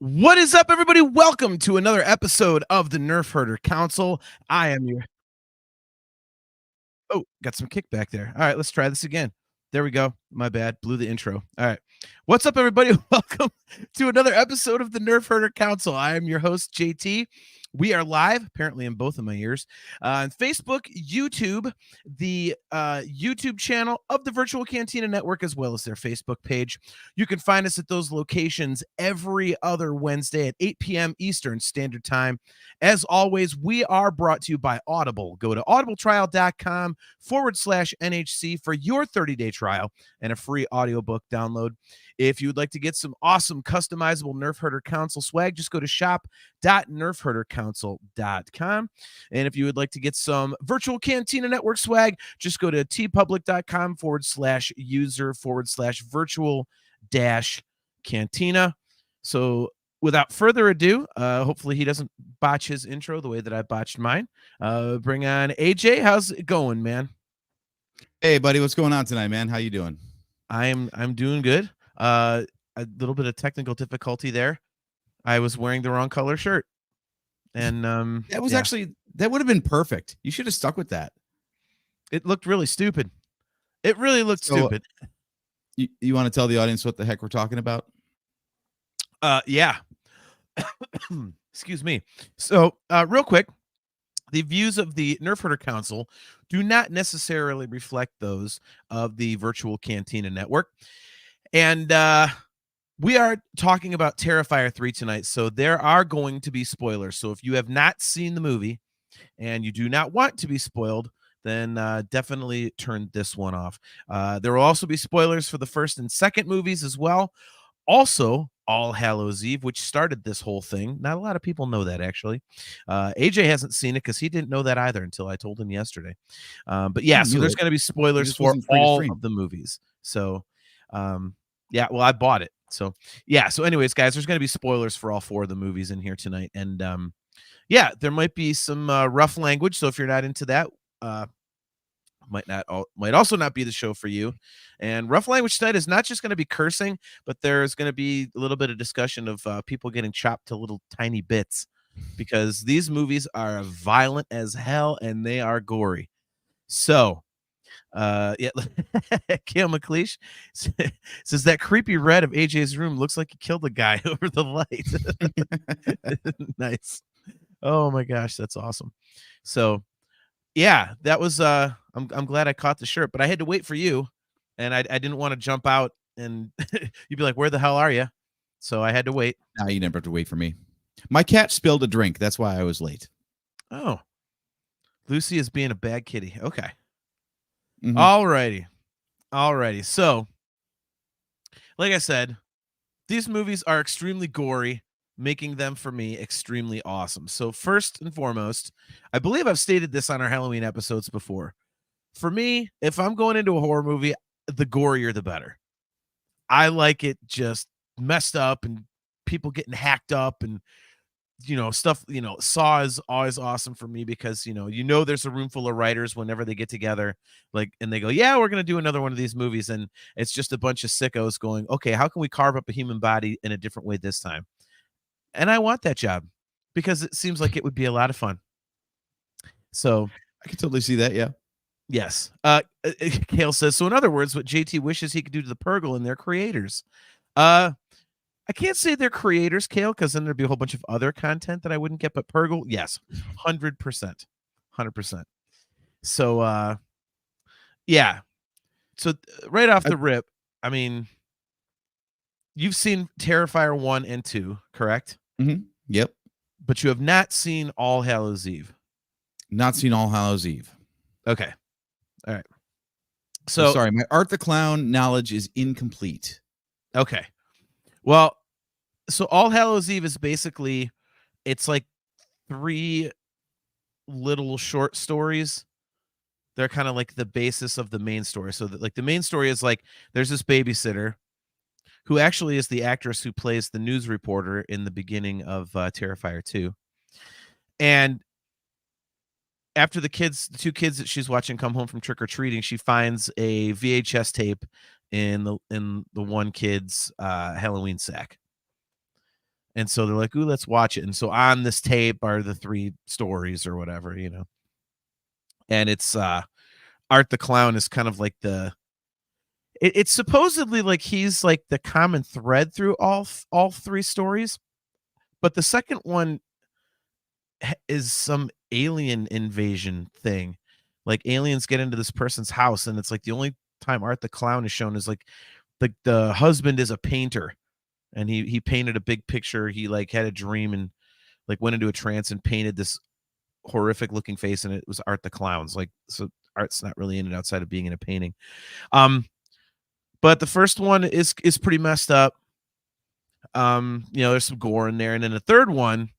What is up, everybody? Welcome to another episode of the Nerfherder Council. I am your got some kickback there. All right, let's try this again. There we go. My bad. Blew the intro. All right. What's up, everybody? Welcome to another episode of the Nerfherder Council. I am your host, JT. We are live, apparently in both of my ears, on Facebook, YouTube, the YouTube channel of the Virtual Cantina Network, as well as their Facebook page. You can find us at those locations every other Wednesday at 8 p.m. Eastern Standard Time. As always, we are brought to you by Audible. Go to audibletrial.com/NHC for your 30-day trial and a free audiobook download. If you would like to get some awesome customizable Nerfherder Council swag, just go to shop.nerfherdercouncil.com. And if you would like to get some Virtual Cantina Network swag, just go to tpublic.com/user/virtual-cantina. So without further ado, hopefully he doesn't botch his intro the way that I botched mine. Bring on AJ. How's it going, man? Hey, buddy, what's going on tonight, man? How you doing? I'm doing good. A little bit of technical difficulty there. I was wearing the wrong color shirt, and that was actually that would have been perfect. You should have stuck with that. It looked really stupid. It really looked stupid. You want to tell the audience what the heck we're talking about? Yeah. Excuse me. So, real quick, the views of the Nerfherder Council do not necessarily reflect those of the Virtual Cantina Network. And we are talking about Terrifier 3 tonight, so there are going to be spoilers. So if you have not seen the movie and you do not want to be spoiled, then definitely turn this one off. There will also be spoilers for the first and second movies as well. Also, All Hallows Eve, which started this whole thing. Not a lot of people know that, actually. AJ hasn't seen it because he didn't know that either until I told him yesterday. But yeah, so there's going to be spoilers for all of the movies. So, yeah, well, I bought it. So, yeah. So anyways, guys, there's going to be spoilers for all 4 of the movies in here tonight. And yeah, there might be some rough language. So if you're not into that, might also not be the show for you. And rough language tonight is not just going to be cursing, but there's going to be a little bit of discussion of people getting chopped to little tiny bits, because these movies are violent as hell and they are gory. So yeah. Kale McLeish says that creepy red of AJ's room looks like he killed a guy over the light. Nice. Oh my gosh, that's awesome. So yeah, that was I'm glad I caught the shirt, but I had to wait for you, and I didn't want to jump out and you'd be like, where the hell are you? So I had to wait. No, you never have to wait for me. My cat spilled a drink. That's why I was late. Oh, Lucy is being a bad kitty. Okay. Mm-hmm. Alrighty. So, like I said, these movies are extremely gory, making them, for me, extremely awesome. So first and foremost, I believe I've stated this on our Halloween episodes before. For me, if I'm going into a horror movie, the gorier the better. I like it just messed up and people getting hacked up and stuff. Saw is always awesome for me because there's a room full of writers whenever they get together, and they go, yeah, we're gonna do another one of these movies, and it's just a bunch of sickos going, okay, how can we carve up a human body in a different way this time? And I want that job because it seems like it would be a lot of fun. So I can totally see that. Yeah. Yes. Kale says, so in other words, what JT wishes he could do to the Purgle and their creators. I can't say they're creators, Kale, because then there'd be a whole bunch of other content that I wouldn't get. But Purgle, yes, 100%. So, yeah. So right off the rip, I mean, you've seen Terrifier 1 and 2, correct? Mm-hmm. Yep. But you have not seen All Hallows Eve. Not seen All Hallows Eve. Okay. All right. So sorry, my Art the Clown knowledge is incomplete. Okay. Well, so All Hallows Eve is basically, it's like 3 little short stories. They're kind of like the basis of the main story. So that, like, the main story is like, there's this babysitter who actually is the actress who plays the news reporter in the beginning of Terrifier 2. And after the 2 kids that she's watching come home from trick-or-treating, she finds a VHS tape in the one kid's Halloween sack. And so they're like, ooh, let's watch it. And so on this tape are the 3 stories or whatever, and it's Art the Clown is kind of like it's supposedly like he's like the common thread through all 3 stories, but the second one is some alien invasion thing. Like aliens get into this person's house, and it's like the only time Art the Clown is shown is like the husband is a painter, and he painted a big picture. He like had a dream and like went into a trance and painted this horrific looking face, and it was Art the Clown's. Like, so Art's not really in it outside of being in a painting. But the first one is pretty messed up. There's some gore in there, and then the third one,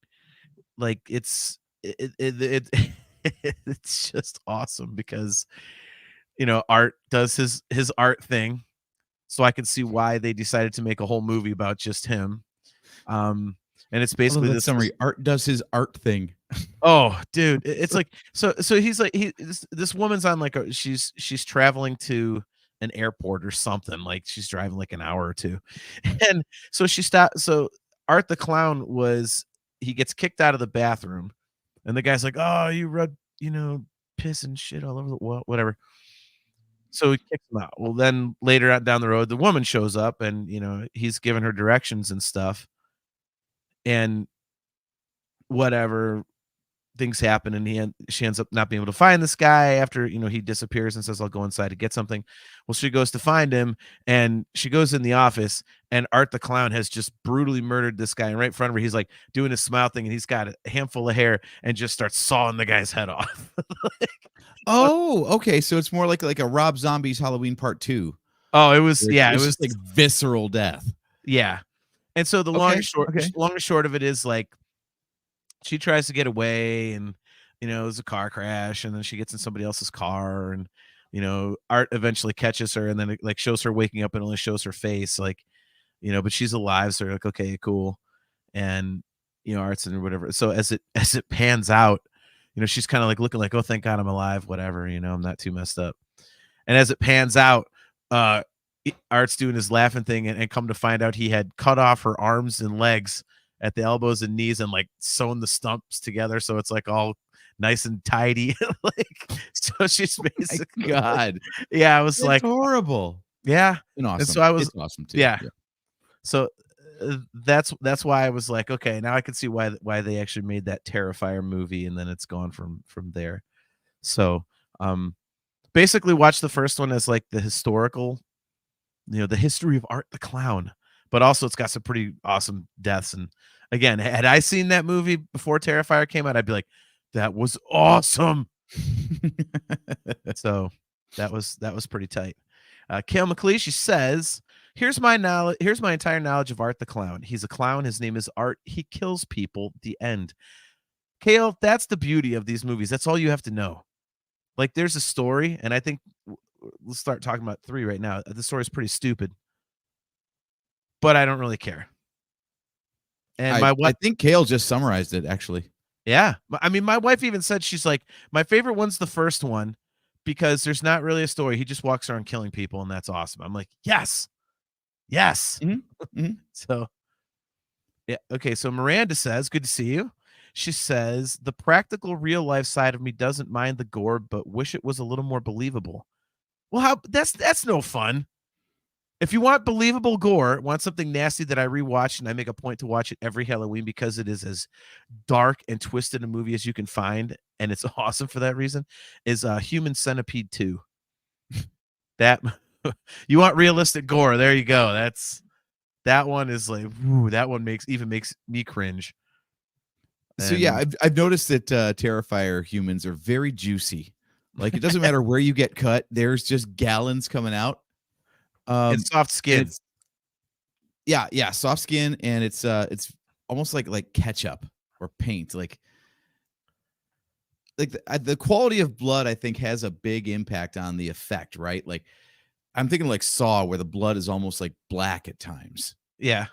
like it's it's just awesome because Art does his art thing, so I can see why they decided to make a whole movie about just him. And it's I love basically that this summary. Art does his art thing. Oh, dude, it's like so he's like this woman's on like she's traveling to an airport or something, like she's driving like an hour or two. And so Art the Clown he gets kicked out of the bathroom, and the guy's like, "Oh, you read, piss and shit all over the whatever." So he kicks him out. Well, then later out down the road, the woman shows up, and he's giving her directions and stuff, and whatever things happen, and she ends up not being able to find this guy after he disappears and says, "I'll go inside to get something." Well, she goes to find him, and she goes in the office, and Art the Clown has just brutally murdered this guy, and right in front of her he's like doing his smile thing, and he's got a handful of hair and just starts sawing the guy's head off. Oh, okay. So it's more like a Rob Zombie's Halloween Part 2. Oh, it was, Where yeah, it it's was, just like visceral death. yeah. And so the Okay. long and short of it is like she tries to get away, and it was a car crash, and then she gets in somebody else's car, and Art eventually catches her, and then it like shows her waking up and only shows her face, like but she's alive, so you're like, okay, cool. And Art's and whatever. So as it pans out, she's kind of like looking like, oh, thank God I'm alive, whatever, I'm not too messed up. And as it pans out, Art's doing his laughing thing, and come to find out he had cut off her arms and legs at the elbows and knees and like sewn the stumps together, so it's like all nice and tidy. Like, so she's basically God. yeah, I was It's like, horrible. yeah. And awesome. And so I was, it's awesome too. yeah. So that's why I was like, okay, now I can see why they actually made that Terrifier movie, and then it's gone from there. So basically watch the first one as like the historical, the history of Art the Clown, but also it's got some pretty awesome deaths. And again, had I seen that movie before Terrifier came out, I'd be like, that was awesome. So that was pretty tight. Kale McLeish says, here's my entire knowledge of Art the Clown. He's a clown. His name is Art. He kills people. The end. Kale, that's the beauty of these movies. That's all you have to know. Like, there's a story, and I think let's start talking about 3 right now. The story is pretty stupid, but I don't really care. And I think Kale just summarized it, actually. Yeah. I mean, my wife even said, she's like, my favorite one's the first one because there's not really a story. He just walks around killing people, and that's awesome. I'm like, yes. So, yeah. Okay. So Miranda says, good to see you. She says, the practical real life side of me doesn't mind the gore, but wish it was a little more believable. Well, that's no fun. If you want believable gore, want something nasty that I rewatch, and I make a point to watch it every Halloween because it is as dark and twisted a movie as you can find, and it's awesome for that reason, is Human Centipede 2. That you want realistic gore, there you go. That one is like, woo, that one makes me cringe. So yeah, I've noticed that Terrifier humans are very juicy. Like, it doesn't matter where you get cut, there's just gallons coming out. It's soft skin. Yeah, soft skin, and it's almost like ketchup or paint. Like the quality of blood, I think, has a big impact on the effect, right? Like, I'm thinking like Saw, where the blood is almost like black at times. Yeah.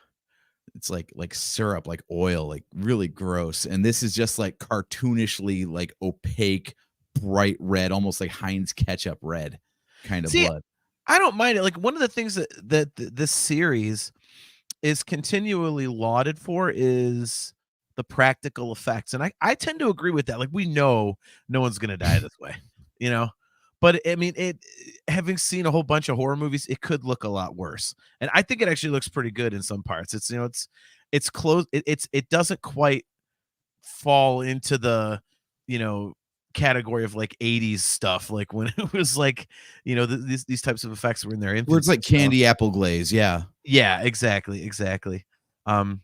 It's like syrup, like oil, like really gross. And this is just like cartoonishly like opaque, bright red, almost like Heinz ketchup red kind of blood. I don't mind it. Like, one of the things that this series is continually lauded for is the practical effects, and I tend to agree with that. Like, we know no one's gonna die this way, you know? But, I mean, having seen a whole bunch of horror movies, it could look a lot worse, and I think it actually looks pretty good in some parts. It's, it's close it doesn't quite fall into the, you know, category of, like, 80s stuff, like, when it was, like, these types of effects were in their Where it's infancy, like so candy apple glaze, yeah. yeah, exactly, exactly. Um,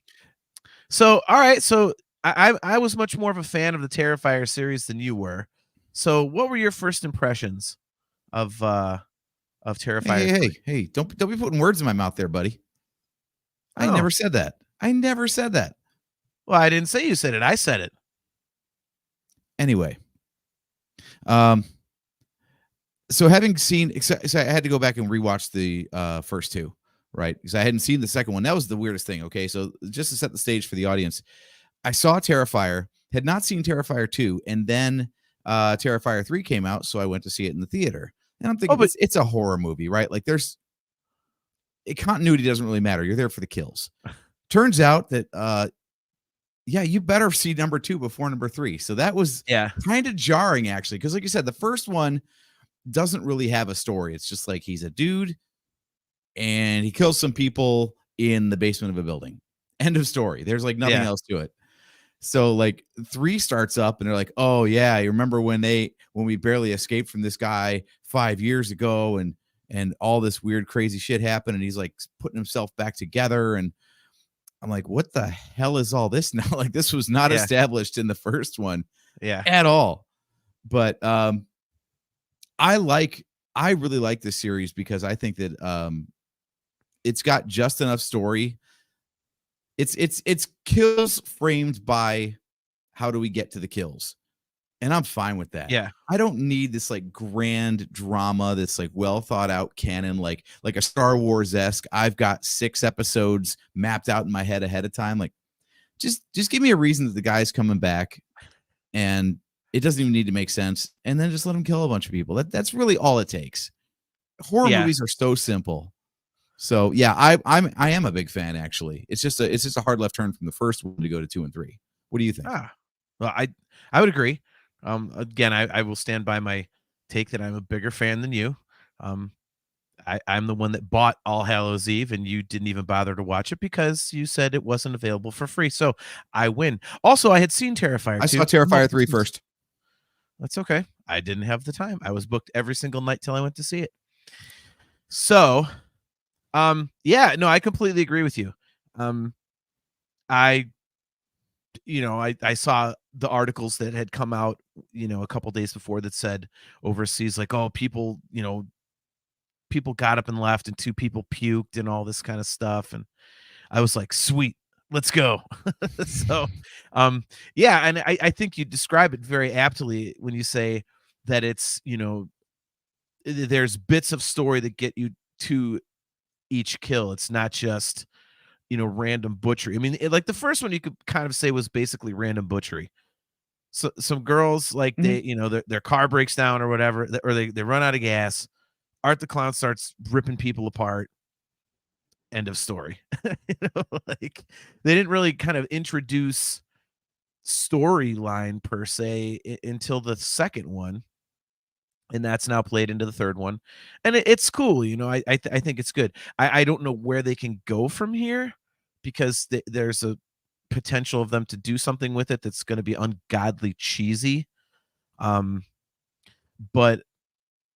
so, alright, so I was much more of a fan of the Terrifier series than you were. So, what were your first impressions of, uh of Hey, Terrifier hey, 3? hey, hey, don't be putting words in my mouth there, buddy. I Oh, never said that. I never said that. well, I didn't say you said it, I said it. Anyway, um, so having seen so I had to go back and rewatch the, first 2, right? Because I hadn't seen the second one. That was the weirdest thing, okay? So just to set the stage for the audience, I saw Terrifier, had not seen Terrifier 2, and then, Terrifier 3 came out, so I went to see it in the theater. And I'm Oh, thinking but it's a horror movie, right? Like, continuity doesn't really matter. You're there for the kills. Turns out that, yeah, you better see number 2 before number 3. So that was yeah, kind of jarring, actually, because like you said, the first one doesn't really have a story. It's just like he's a dude and he kills some people in the basement of a building. End of story. There's like nothing yeah, else to it. So like 3 starts up and they're like, "Oh yeah, you remember when we barely escaped from this guy 5 years ago and all this weird crazy shit happened and he's like putting himself back together." And I'm like, "What the hell is all this now?" Like this was not yeah, established in the first one yeah, at all. But I like I really like this series because I think that it's got just enough story. It's kills framed by how do we get to the kills? And I'm fine with that. yeah, I don't need this like grand drama, this like well thought out canon, like a Star Wars-esque. I've got 6 episodes mapped out in my head ahead of time. Like just give me a reason that the guy's coming back and it doesn't even need to make sense. And then just let him kill a bunch of people. That's really all it takes. Horror yeah. movies are so simple. So yeah, I am a big fan actually. It's just a hard left turn from the first one to go to 2 and 3. What do you think? Ah, well, I would agree. Again, I will stand by my take that I'm a bigger fan than you. Um, I'm the one that bought All Hallows Eve, and you didn't even bother to watch it because you said it wasn't available for free. So I win. Also, I had seen Terrifier I saw 2. Terrifier 3 first. That's okay. I didn't have the time. I was booked every single night till I went to see it. So, yeah, no, I completely agree with you. Um, I I saw the articles that had come out, a couple days before that said overseas, like, oh, people got up and left and 2 people puked and all this kind of stuff. And I was like, sweet, let's go. So, um, yeah. And I think you describe it very aptly when you say that it's, there's bits of story that get you to each kill. It's not just, random butchery. I mean, like the first one you could kind of say was basically random butchery. So some girls like Mhm. their car breaks down or whatever, or they run out of gas. Art the Clown starts ripping people apart. End of story. Like they didn't really kind of introduce storyline per se until the second one, and that's now played into the third one, and it's cool. I think it's good. I don't know where they can go from here because there's a potential of them to do something with it that's going to be ungodly cheesy. Um, but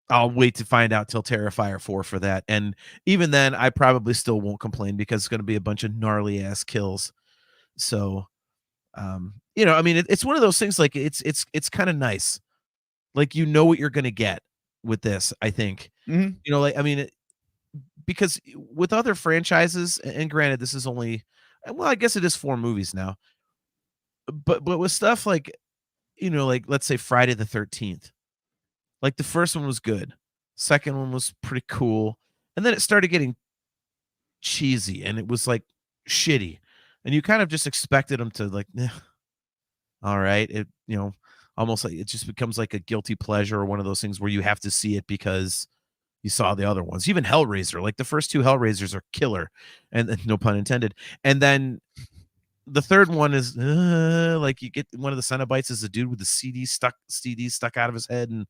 I'll wait to find out till Terrifier 4 for that, and even then, I probably still won't complain because it's gonna be a bunch of gnarly ass kills. So, I mean, it's one of those things, like, it's kinda nice. Like, you know what you're gonna get with this, I think. Mhm. Like, I mean, because with other franchises, and granted, this is only well, I guess it is 4 movies now, but with stuff like, like, let's say Friday the 13th. Like, the first one was good. Second one was pretty cool, and then it started getting cheesy, and it was, like, shitty, and you kind of just expected them to, like, "Eh, alright." Almost like it just becomes like a guilty pleasure or one of those things where you have to see it because, you saw the other ones. Even Hellraiser, like the first two Hellraisers are killer, and no pun intended. And then the third one is like you get one of the Cenobites is a dude with the CD stuck out of his head, and I'm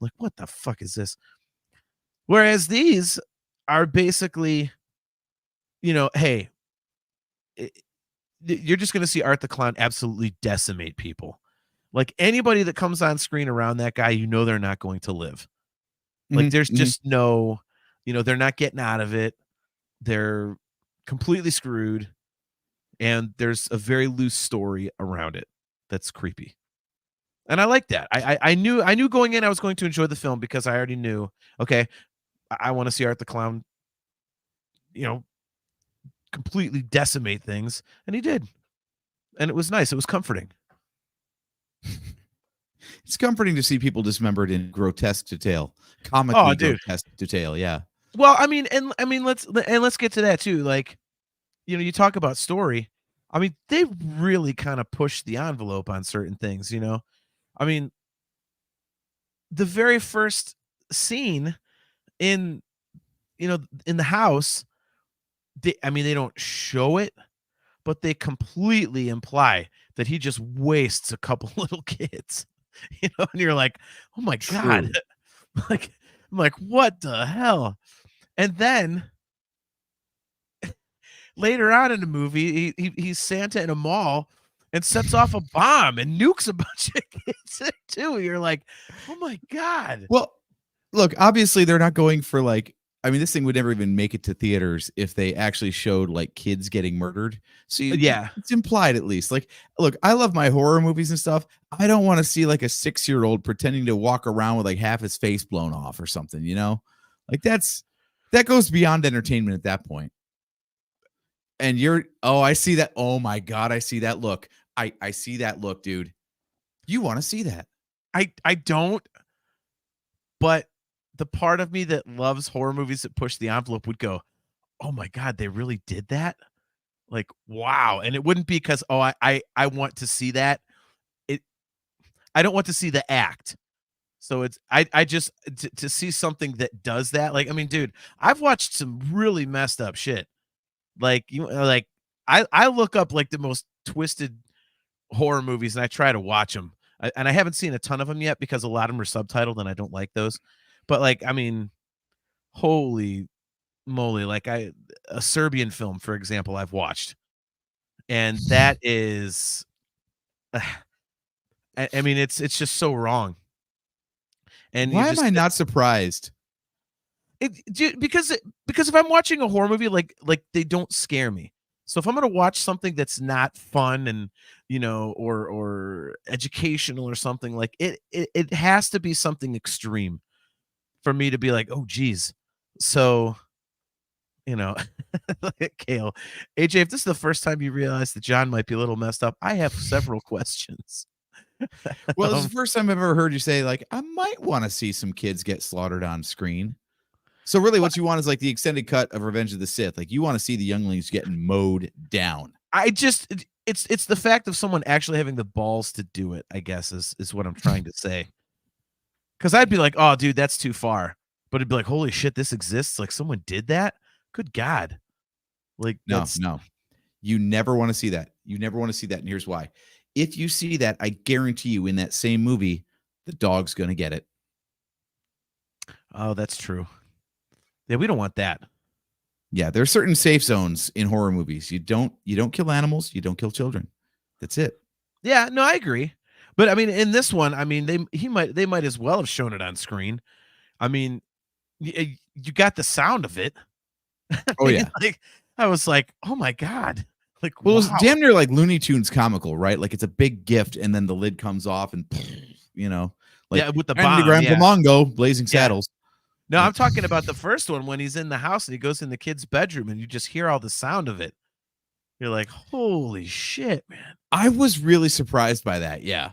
like, what the fuck is this? Whereas these are basically, hey, you're just going to see Art the Clown absolutely decimate people. Like anybody that comes on screen around that guy, they're not going to live. Like there's just no, they're not getting out of it. They're completely screwed. And there's a very loose story around it that's creepy. And I like that. I knew going in I was going to enjoy the film because I already knew, okay, I want to see Art the Clown, completely decimate things. And he did. And it was nice. It was comforting. It's comforting to see people dismembered in grotesque detail, comically grotesque detail. Yeah. Well, let's get to that too. Like, you talk about story. I mean, they really kind of push the envelope on certain things. I mean, the very first scene in the house, they don't show it, but they completely imply that he just wastes a couple little kids. And you're like, oh my God. I'm like, what the hell? And then later on in the movie, he's Santa in a mall and sets off a bomb and nukes a bunch of kids too. You're like, oh my God. Well, look, obviously they're not going for this thing would never even make it to theaters if they actually showed like kids getting murdered. So it's implied at least. Like, look, I love my horror movies and stuff. I don't want to see like a 6-year-old pretending to walk around with like half his face blown off or something, like that goes beyond entertainment at that point. And I see that. Oh my God, I see that look. I see that look, dude. You want to see that? I don't, but the part of me that loves horror movies that push the envelope would go, oh my God, they really did that? Like, wow. And it wouldn't be because, I want to see that. I don't want to see the act. So I just to see something that does that. Like, I mean, dude, I've watched some really messed up shit. Like I look up like the most twisted horror movies and I try to watch them. And I haven't seen a ton of them yet because a lot of them are subtitled and I don't like those. But like, I mean, holy moly, like a Serbian film, for example, I've watched. And that is I mean, it's just so wrong. And why am I not surprised? Because if I'm watching a horror movie, like they don't scare me. So if I'm gonna watch something that's not fun and or educational or something, like it has to be something extreme for me to be like, oh geez. So Kale, AJ, if this is the first time you realize that John might be a little messed up, I have several questions. Well, this is the first time I've ever heard you say, like, I might want to see some kids get slaughtered on screen. So really what you want is like the extended cut of Revenge of the Sith. Like you want to see the younglings getting mowed down. It's the fact of someone actually having the balls to do it, I guess, is what I'm trying to say. Because I'd be like, oh, dude, that's too far. But it'd be like, holy shit, this exists. Like someone did that? Good God. Like no. You never want to see that. You never want to see that. And here's why. If you see that, I guarantee you in that same movie, the dog's going to get it. Oh, that's true. Yeah, we don't want that. Yeah, there are certain safe zones in horror movies. You don't kill animals, you don't kill children. That's it. Yeah, no, I agree. But I mean, in this one, I mean, they might as well have shown it on screen. I mean, you got the sound of it. Oh yeah. Like I was like, oh my God. Like, well, wow. It was damn near like Looney Tunes comical, right? Like it's a big gift and then the lid comes off and like with the bomb, Mongo, Blazing Saddles. No, I'm talking about the first one when he's in the house and he goes in the kid's bedroom and you just hear all the sound of it. You're like, holy shit, man. I was really surprised by that. Yeah.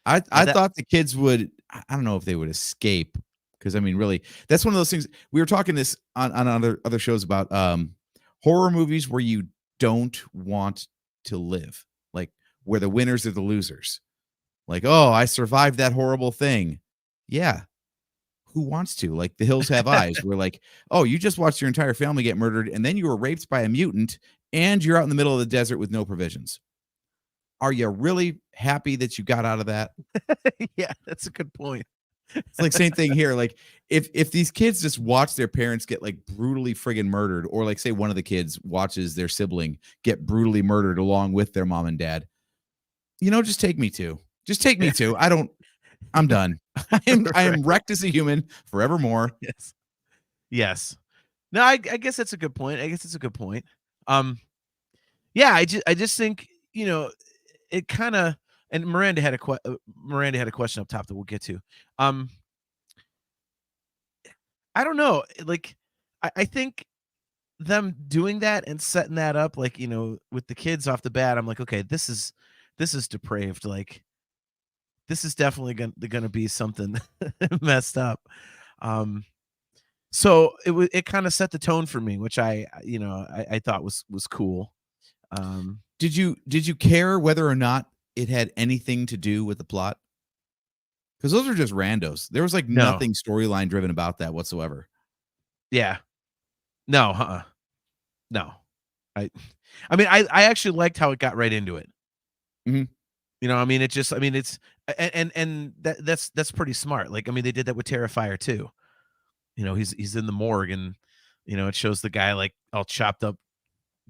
I thought the kids would, I don't know if they would escape. Because I mean, really, that's one of those things. We were talking this on other shows about horror movies where you don't want to live, like where the winners are the losers. Like, oh, I survived that horrible thing. Yeah. who wants to? Like The Hills Have Eyes. We're like, oh, you just watched your entire family get murdered, and then you were raped by a mutant, and you're out in the middle of the desert with no provisions. Are you really happy that you got out of that? Yeah, that's a good point. It's like same thing here. Like if these kids just watch their parents get like brutally friggin' murdered, or like say one of the kids watches their sibling get brutally murdered along with their mom and dad, just take me to. Just take me to. I'm done. I am wrecked as a human forevermore. Yes. Yes. No, I guess that's a good point. I guess it's a good point. Yeah, I just think, it kind of, and Miranda had a question up top that we'll get to. I don't know. Like, I think them doing that and setting that up, like, with the kids off the bat, I'm like, okay, this is depraved. Like, this is definitely gonna be something messed up. So it kind of set the tone for me, which I thought was cool. Did you care whether or not it had anything to do with the plot? Because those are just randos. There was like No. nothing storyline driven about that whatsoever. Yeah. No, no. I mean, I actually liked how it got right into it. Mhm. It's and that's pretty smart. Like, I mean, they did that with Terrifier too. He's in the morgue, and it shows the guy like all chopped up,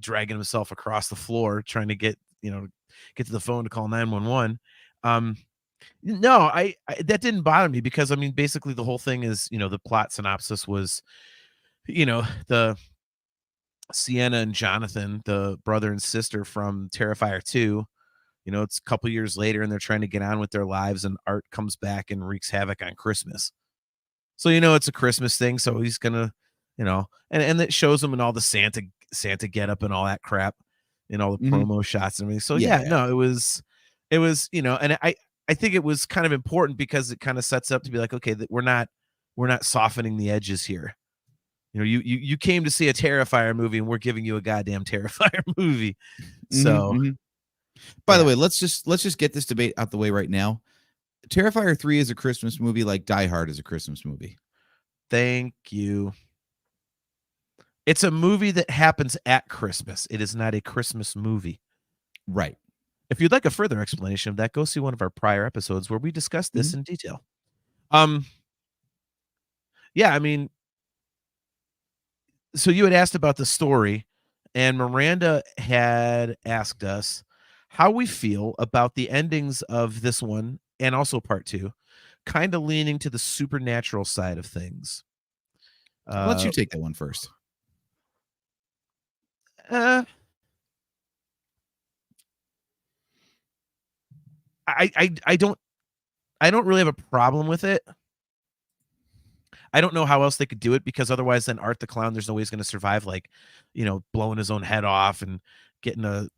dragging himself across the floor, trying to get to the phone to call 911. No, I that didn't bother me, because I mean, basically the whole thing is, the plot synopsis was, the Sienna and Jonathan, the brother and sister from Terrifier 2, it's a couple years later, and they're trying to get on with their lives, and Art comes back and wreaks havoc on Christmas. So, it's a Christmas thing, so he's gonna, and it shows him in all the Santa getup and all that crap, in all the promo shots and everything. So yeah, no, it was, and I think it was kind of important, because it kind of sets up to be like, okay, that we're not softening the edges here. You came to see a Terrifier movie, and we're giving you a goddamn Terrifier movie. So, by the way, let's just get this debate out the way right now. Terrifier 3 is a Christmas movie, like Die Hard is a Christmas movie. Thank you. It's a movie that happens at Christmas. It is not a Christmas movie. Right. If you'd like a further explanation of that, go see one of our prior episodes where we discussed this in detail. Yeah, I mean, so you had asked about the story, and Miranda had asked us how we feel about the endings of this one and also part 2, kind of leaning to the supernatural side of things. I'll let you take that one first. I don't really have a problem with it. I don't know how else they could do it, because otherwise then Art the Clown, there's no way he's going to survive, like, blowing his own head off and getting a,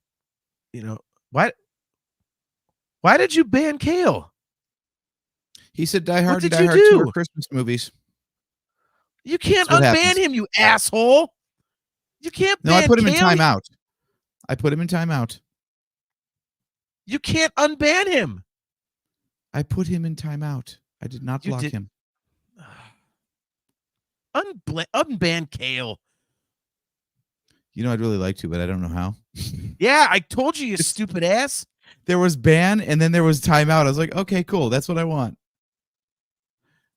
why did you ban Kale? He said Die Hard and did Die you Hard 2 do? are Christmas movies. You can't That's what unban happens. him, you asshole. You can't ban No, I put him in Kale. timeout. I put him in timeout. You can't unban him. I put him in timeout. I did not block him. Unban Kale. I'd really like to, but I don't know how. Yeah, I told you, you stupid ass. There was ban, and then there was timeout. I was like, okay, cool. That's what I want.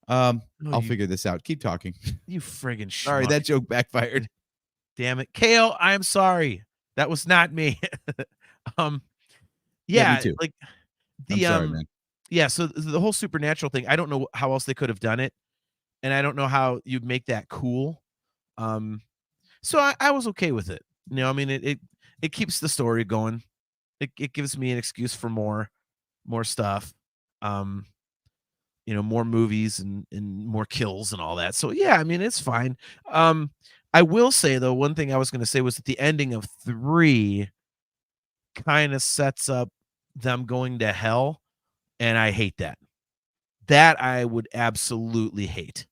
I'll figure this out. Keep talking. You friggin' schmuck. Sorry, that joke backfired. Damn it. Kale, I'm sorry. That was not me. Yeah, me too. like I'm sorry, man. Yeah, so the whole supernatural thing, I don't know how else they could have done it, and I don't know how you'd make that cool. So I was okay with it. I mean, it keeps the story going. It gives me an excuse for more stuff. More movies and more kills and all that. So yeah, I mean, it's fine. I will say, though, one thing I was going to say was that the ending of 3 kind of sets up them going to hell, and I hate that. That I would absolutely hate,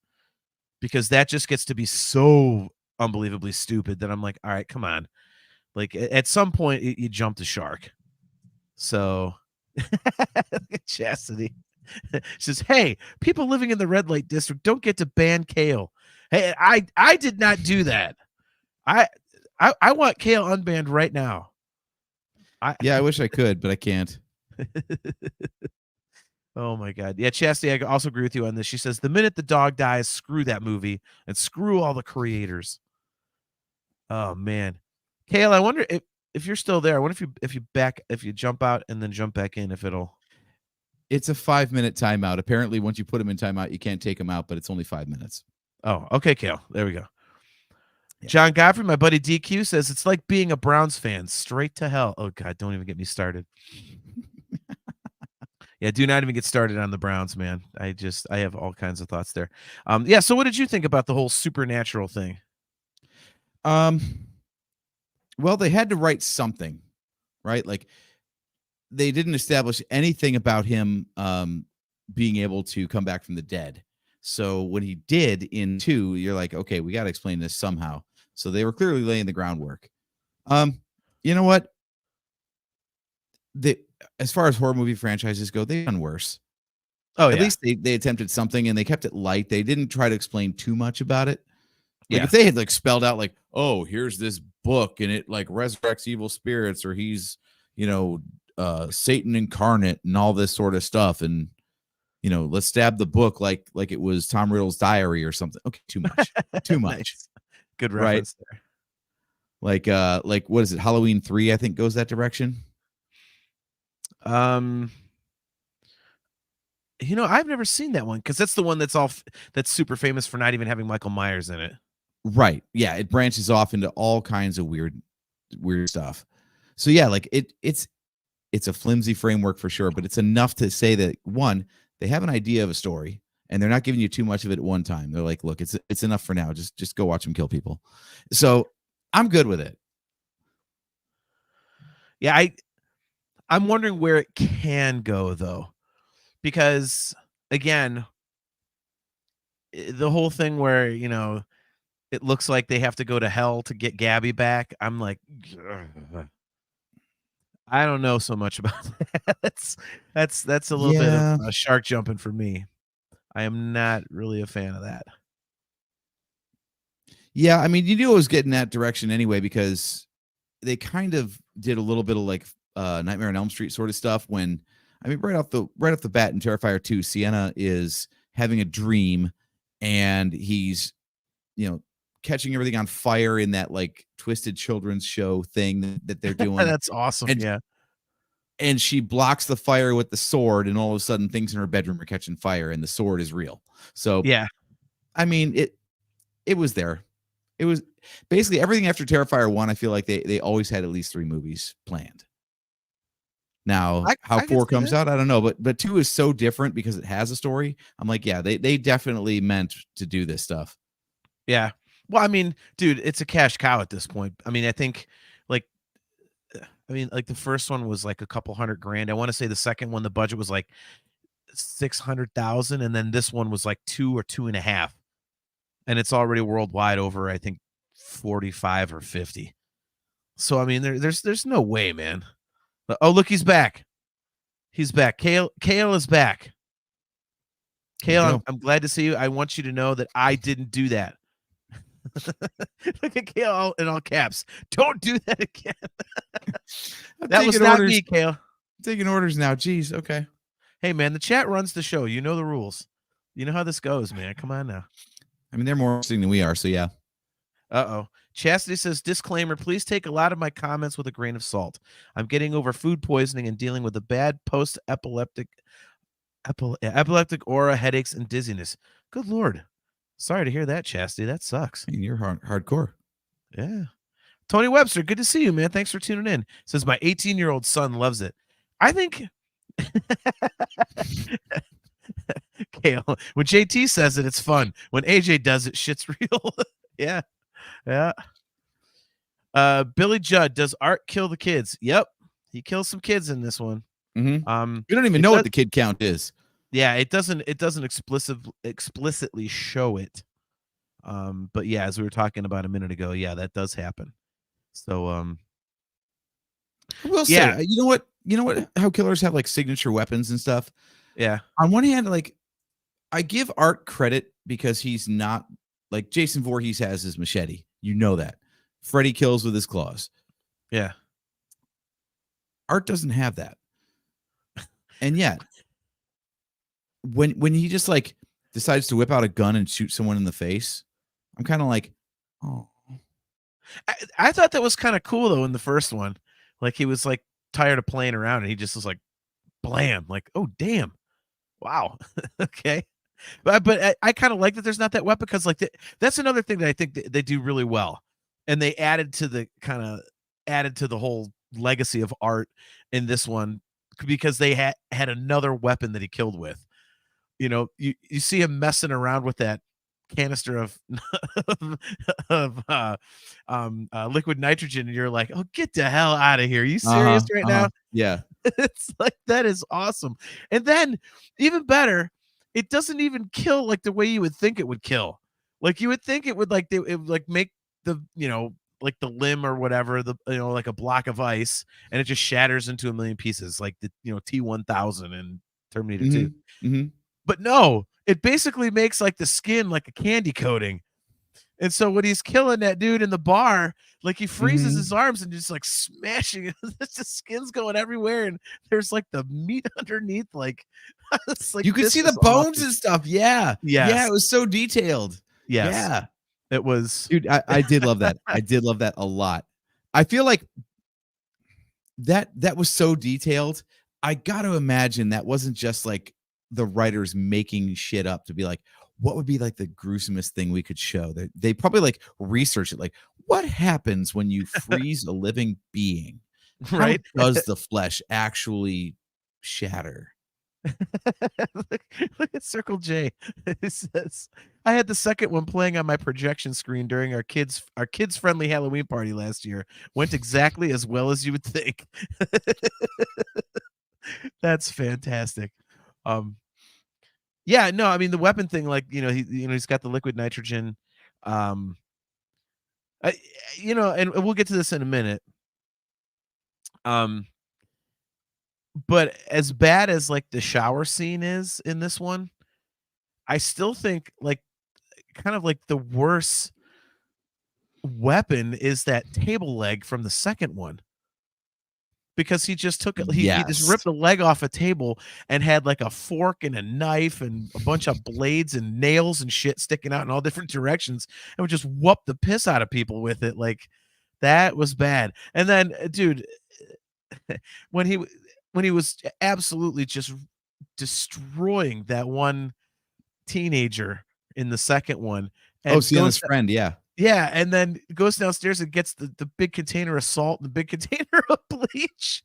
because that just gets to be so unbelievably stupid that I'm like, all right, come on. Like, at some point, you jump the shark. So, Chastity. says, "Hey, people living in the red light district don't get to ban kale. Hey, I did not do that. I I want kale unbanned right now. Yeah, I wish I could, but I can't. Oh my God. Yeah, Chastity, I also agree with you on this. She says the minute the dog dies, screw that movie and screw all the creators. Oh man. Kale, I wonder if you're still there. I wonder if you jump out and then jump back in, if it'll. It's a 5-minute timeout. Apparently, once you put them in timeout, you can't take them out, but it's only 5 minutes. Oh, okay, Kale. There we go. Yeah. John Godfrey, my buddy DQ, says it's like being a Browns fan, straight to hell. Oh God, don't even get me started. Yeah, do not even get started on the Browns, man. I have all kinds of thoughts there. Yeah, so what did you think about the whole supernatural thing? Well, they had to write something, right? Like they didn't establish anything about him being able to come back from the dead. So when he did in 2, you're like, okay, we got to explain this somehow. So they were clearly laying the groundwork. You know what? As far as horror movie franchises go, they've done worse. Oh, At least they attempted something and they kept it light. They didn't try to explain too much about it. Like if they had like spelled out like, oh, here's this book and it like resurrects evil spirits, or he's, Satan incarnate and all this sort of stuff, and let's stab the book like it was Tom Riddle's diary or something. Okay, too much. Too much. Nice. Good reference there. Like what is it? Halloween 3, I think, goes that direction. I've never seen that one because that's the one that's super famous for not even having Michael Myers in it. Right. Yeah, it branches off into all kinds of weird stuff. So yeah, like it's a flimsy framework for sure, but it's enough to say that one, they have an idea of a story and they're not giving you too much of it at one time. They're like, look, it's enough for now. Just go watch them kill people. So I'm good with it. Yeah, I'm wondering where it can go though, because again, the whole thing where it looks like they have to go to hell to get Gabby back. I'm like, I don't know so much about that. That's a little bit of shark jumping for me. I am not really a fan of that. Yeah, I mean, you knew it was getting that direction anyway, because they kind of did a little bit of like Nightmare on Elm Street sort of stuff when, I mean, right off the bat in Terrifier 2, Sienna is having a dream and he's, catching everything on fire in that like twisted children's show thing that they're doing. That's awesome. Yeah. And she blocks the fire with the sword, and all of a sudden things in her bedroom are catching fire and the sword is real. So yeah, I mean, it was there. It was basically everything after Terrifier 1. I feel like they always had at least 3 movies planned. Now, how 4 comes out, I don't know, but 2 is so different because it has a story. I'm like, yeah, they definitely meant to do this stuff. Yeah. Well, I mean, dude, it's a cash cow at this point. I mean, I think like the first one was like a couple $100,000. I want to say the second one, the budget was like 600,000, and then this one was like 2 or 2.5, and it's already worldwide over, I think, 45 or 50. So I mean, there's no way, man. Oh, look, he's back. He's back. Kale is back. Kale, I'm glad to see you. I want you to know that I didn't do that. Look at Kale in all caps. Don't do that again. That was not me, Kale. I'm taking orders now. Jeez. Okay. Hey, man, the chat runs the show. You know the rules. You know how this goes, man. Come on now. I mean, they're more interesting than we are, so yeah. Uh-oh. Chastity says, disclaimer, please take a lot of my comments with a grain of salt. I'm getting over food poisoning and dealing with a bad post-epileptic aura, headaches, and dizziness. Good Lord. Sorry to hear that, Chastity. That sucks. I mean, you're hardcore. Yeah. Tony Webster, good to see you, man. Thanks for tuning in. Says my 18-year-old son loves it. I think Kale, when JT says it, it's fun. When AJ does it, shit's real. Yeah. Yeah. Billy Judd, does art kill the kids? Yep. He kills some kids in this one. Mm-hmm. You don't even know what the kid count is. Yeah, it doesn't explicitly show it. But yeah, as we were talking about a minute ago, yeah, that does happen. So I will say, you know what? How killers have like signature weapons and stuff. Yeah. On one hand, like, I give Art credit because he's not like Jason Voorhees has his machete. You know that. Freddy kills with his claws. Yeah. Art doesn't have that. And yet, when he just like decides to whip out a gun and shoot someone in the face, I'm kind of like, oh, I thought that was kind of cool though in the first one. Like he was like tired of playing around and he just was like blam, like, oh damn. Wow. Okay. But I kind of like that there's not that weapon because like that's another thing that I think they do really well. And they added to the added to the whole legacy of Art in this one because they had another weapon that he killed with. You know, you see him messing around with that canister of of liquid nitrogen, and you're like, "Oh, get the hell out of here! Are you serious right now?" yeah, It's like that is awesome. And then even better, it doesn't even kill like the way you would think it would kill. Like you would think it would like it would like make the like the limb or whatever the like a block of ice, and it just shatters into a million pieces like the T-1000 and Terminator 2. mm-hmm. But no, it basically makes like the skin like a candy coating. And so when he's killing that dude in the bar, like he freezes his arms and just like smashing it. The skin's going everywhere, and there's like the meat underneath. Like it's like You could see the is bones awesome. and stuff. Yeah, yeah, Yes, it was so detailed. yes, Yeah, it was. dude, I did love that. I did love that a lot. I feel like that was so detailed. I got to imagine that wasn't just like the writers making shit up to be like, what would be like the gruesomest thing we could show? They probably like research it, like what happens when you freeze a living being? How Right. does the flesh actually shatter? look, look at Circle J. It says, I had the second one playing on my projection screen during our kids friendly Halloween party last year. Went exactly as well as you would think. That's fantastic. Um, yeah, no, I mean the weapon thing, like he's got the liquid nitrogen. Um, I, and we'll get to this in a minute. Um, but as bad as like the shower scene is in this one, I still think like kind of like the worst weapon is that table leg from the second one because he just took he just Yes. ripped the leg off a table and had like a fork and a knife and a bunch of blades and nails and shit sticking out in all different directions and would just whoop the piss out of people with it. Like that was bad. And then dude, when he was absolutely just destroying that one teenager in the second one Oh, and Sienna's friend. Yeah. yeah, and then goes downstairs and gets the big container of salt and the big container of bleach,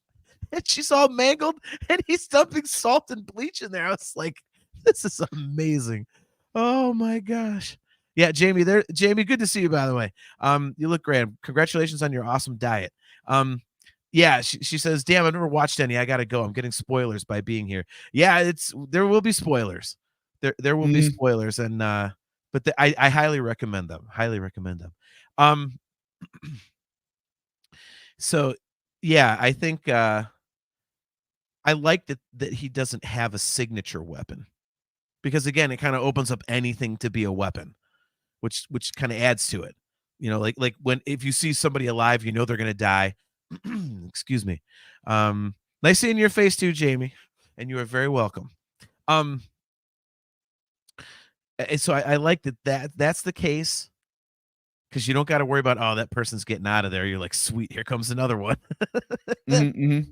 and she's all mangled, and he's dumping salt and bleach in there. I was like, "This is amazing." Oh my gosh. Yeah, Jamie, Jamie, good to see you, by the way. You look great. Congratulations on your awesome diet. Yeah, she says, "Damn, I've never watched any. I gotta go. I'm getting spoilers by being here." Yeah, there will be spoilers. There will be Mhm. spoilers, and but I highly recommend them. Highly recommend them. Um, so yeah, I think I like that he doesn't have a signature weapon because again, it kind of opens up anything to be a weapon, which kind of adds to it. Like when if you see somebody alive, you know they're gonna die. Excuse me. Nice seeing your face too, Jamie, and you are very welcome. Um, and so I like that's the case because you don't got to worry about that person's getting out of there. You're like, sweet, here comes another one. Mhm, mhm.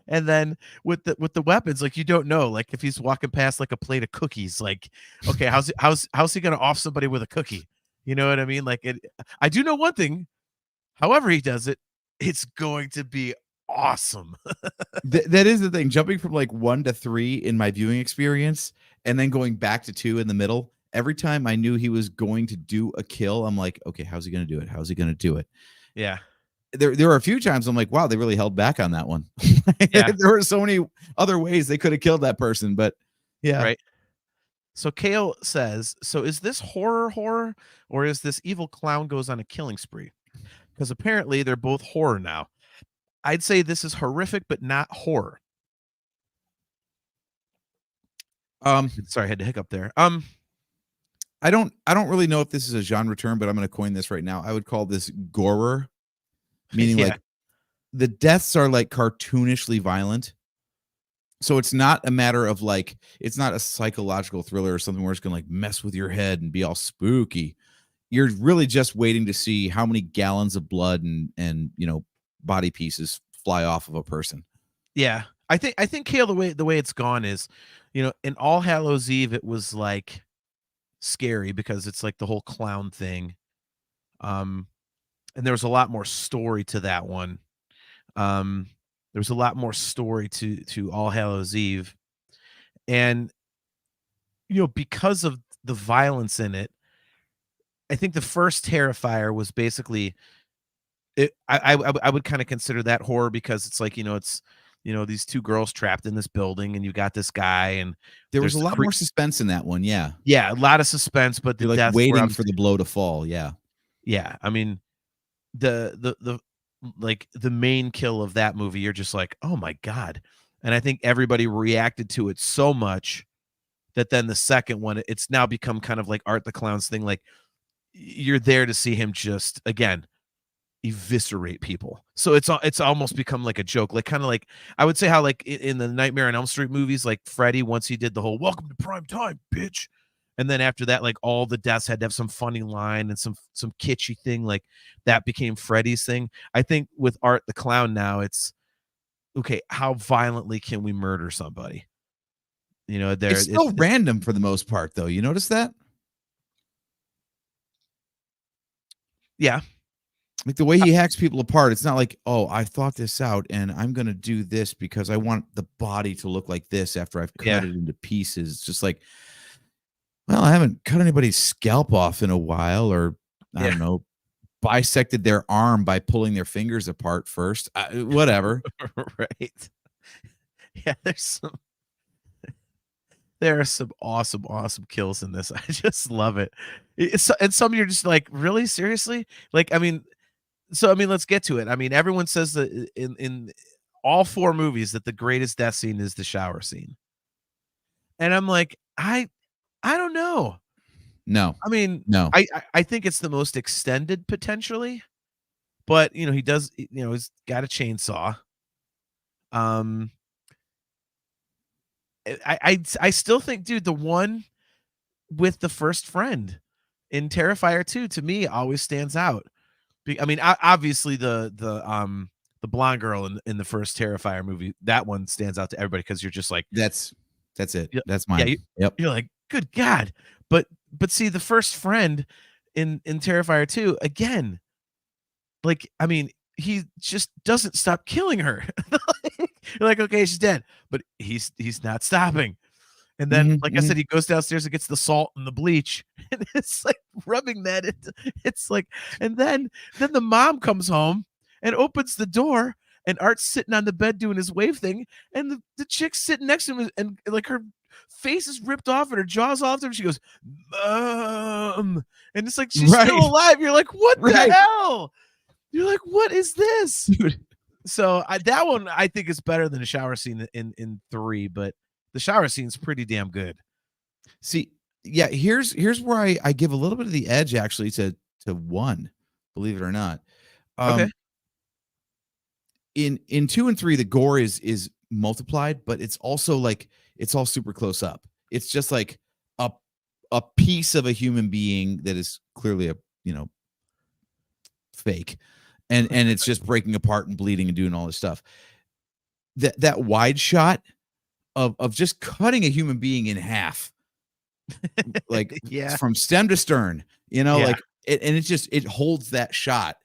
And then with the weapons, like you don't know, like if he's walking past like a plate of cookies, like okay, how's he gonna off somebody with a cookie? You know what I mean? Like I do know one thing. However he does it, it's going to be awesome. That is the thing. Jumping from like 1 to 3 in my viewing experience and then going back to 2 in the middle, every time I knew he was going to do a kill, I'm like, "Okay, how's he gonna do it? How's he gonna do it?" Yeah, There were a few times I'm like, "Wow, they really held back on that one." yeah, There were so many other ways they could have killed that person, but yeah. right. So Kale says, so is this horror, or is this evil clown goes on a killing spree? Because apparently they're both horror now. I'd say this is horrific, but not horror. Um, Sorry, I had to hiccup there. I don't really know if this is a genre term, but I'm going to coin this right now. I would call this gorer, meaning Yeah, like the deaths are like cartoonishly violent. So it's not a matter of like it's not a psychological thriller or something where it's going to like mess with your head and be all spooky. You're really just waiting to see how many gallons of blood and body pieces fly off of a person. yeah. I think Kale, the way it's gone is, in All Hallows Eve, it was like scary because it's like the whole clown thing. Um, and there was a lot more story to that one. Um, there was a lot more story to All Hallows Eve, and because of the violence in it, I think the first Terrifier was basically it. I would kind of consider that horror because it's like it's these two girls trapped in this building, and you got this guy, and There was there's a the lot more suspense in that one. Yeah. yeah, a lot of suspense, but the You're like deaths were waiting for obviously the blow to fall. Yeah. yeah. I mean the like the main kill of that movie, you're just like, oh my god, and I think everybody reacted to it so much that then the second one, it's now become kind of like Art the Clown's thing. Like you're there to see him just again eviscerate people. So it's almost become like a joke, like kind of like I would say how like in the Nightmare on Elm Street movies, like Freddy, once he did the whole "Welcome to prime time, bitch," and then after that, like all the deaths had to have some funny line and some kitschy thing, like that became Freddy's thing. I think with Art the Clown now, it's okay. How violently can we murder somebody? There It's still random for the most part, though. You notice that? yeah, Like the way he hacks people apart, it's not like, oh, I thought this out and I'm going to do this because I want the body to look like this after I've cut yeah, it into pieces. It's just like, well, I haven't cut anybody's scalp off in a while, or I yeah, don't know, bisected their arm by pulling their fingers apart first. Whatever. right. Yeah, there are some awesome, awesome kills in this. I just love it. And some you're just like, really, seriously? Like, let's get to it. I mean, everyone says that in all four movies that the greatest death scene is the shower scene, and I'm like, I don't know. No, I mean, no. I think it's the most extended potentially, but he does. He's got a chainsaw. Um, I still think, dude, the one with the first friend in Terrifier 2 to me always stands out. I mean, obviously the blonde girl in the first Terrifier movie, that one stands out to everybody because you're just like, That's it. yeah, That's yeah, mine. Yep. you're like, good God. But see, the first friend in Terrifier 2, again, like, I mean, he just doesn't stop killing her. You're like, okay, she's dead, but he's not stopping. And then, Mhm, like I mhm. said, he goes downstairs and gets the salt and the bleach, and it's like rubbing that into it's like and then the mom comes home and opens the door, and Art's sitting on the bed doing his wave thing, and the chick's sitting next to him, and like her face is ripped off and her jaw's off him. She goes, "Mom," and it's like she's still Right. alive. You're like, what the Right. hell? You're like, what is this? Dude. So that one I think is better than the shower scene in 3, but the shower scene's pretty damn good. See, yeah, here's where I give a little bit of the edge actually to one, believe it or not. Okay. Um, in 2 and 3, the gore is multiplied, but it's also like it's all super close up. It's just like a a piece of a human being that is clearly fake, and it's just breaking apart and bleeding and doing all this stuff. That wide shot of just cutting a human being in half, like Yeah. from stem to stern, Yeah. like and it just it holds that shot.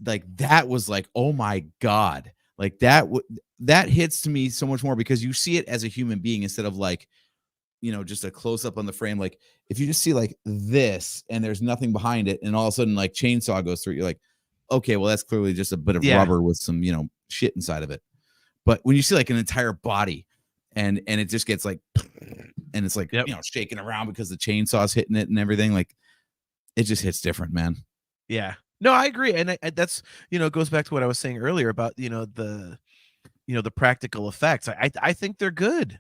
Like that was like, oh my god, like that hits to me so much more because you see it as a human being instead of like just a close up on the frame. Like if you just see like this and there's nothing behind it, and all of a sudden like chainsaw goes through, you're like, okay, well that's clearly just a bit of Yeah. rubber with some shit inside of it. But when you see like an entire body and it just gets like and it's like Yep. shaking around because the chainsaw's hitting it and everything, like it just hits different, man. Yeah. No, I agree, and that's goes back to what I was saying earlier about the practical effects. I think they're good,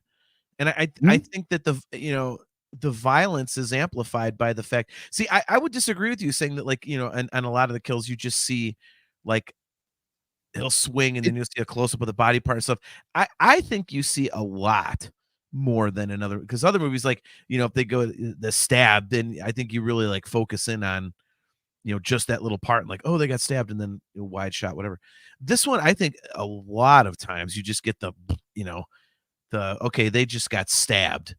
And I think that the violence is amplified by the fact. See, I would disagree with you saying that, like, and a lot of the kills you just see, like, he'll swing and It then you'll see a close up of the body part and stuff. I think you see a lot more than another, because other movies, like, if they go the stab, then I think you really like focus in on, just that little part and like, oh, they got stabbed, and then wide shot, whatever. This one, I think a lot of times you just get okay, they just got stabbed,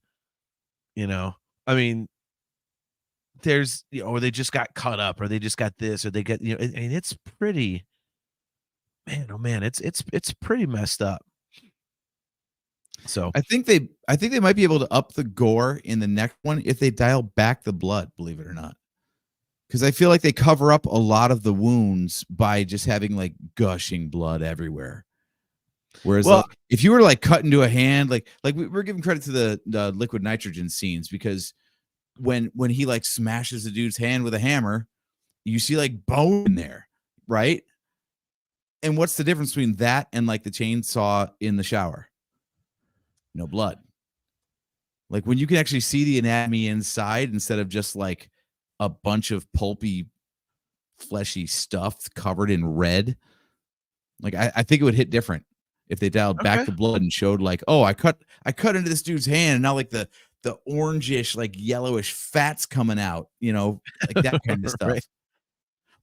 you know. I mean, there's, or they just got cut up, or they just got this, or they get, and it's pretty, man, oh man, it's pretty messed up. So I think they might be able to up the gore in the next one if they dial back the blood, believe it or not. Because I feel like they cover up a lot of the wounds by just having like gushing blood everywhere. Whereas, well, like, if you were like cut into a hand, like we're giving credit to the liquid nitrogen scenes, because when he like smashes the dude's hand with a hammer, you see like bone in there, right? And what's the difference between that and like the chainsaw in the shower? No blood. Like when you can actually see the anatomy inside instead of just like a bunch of pulpy, fleshy stuff covered in red. Like I think it would hit different if they dialed back okay. the blood and showed like, oh, I cut into this dude's hand, and now like the orangish, like yellowish fat's coming out, like that kind of stuff.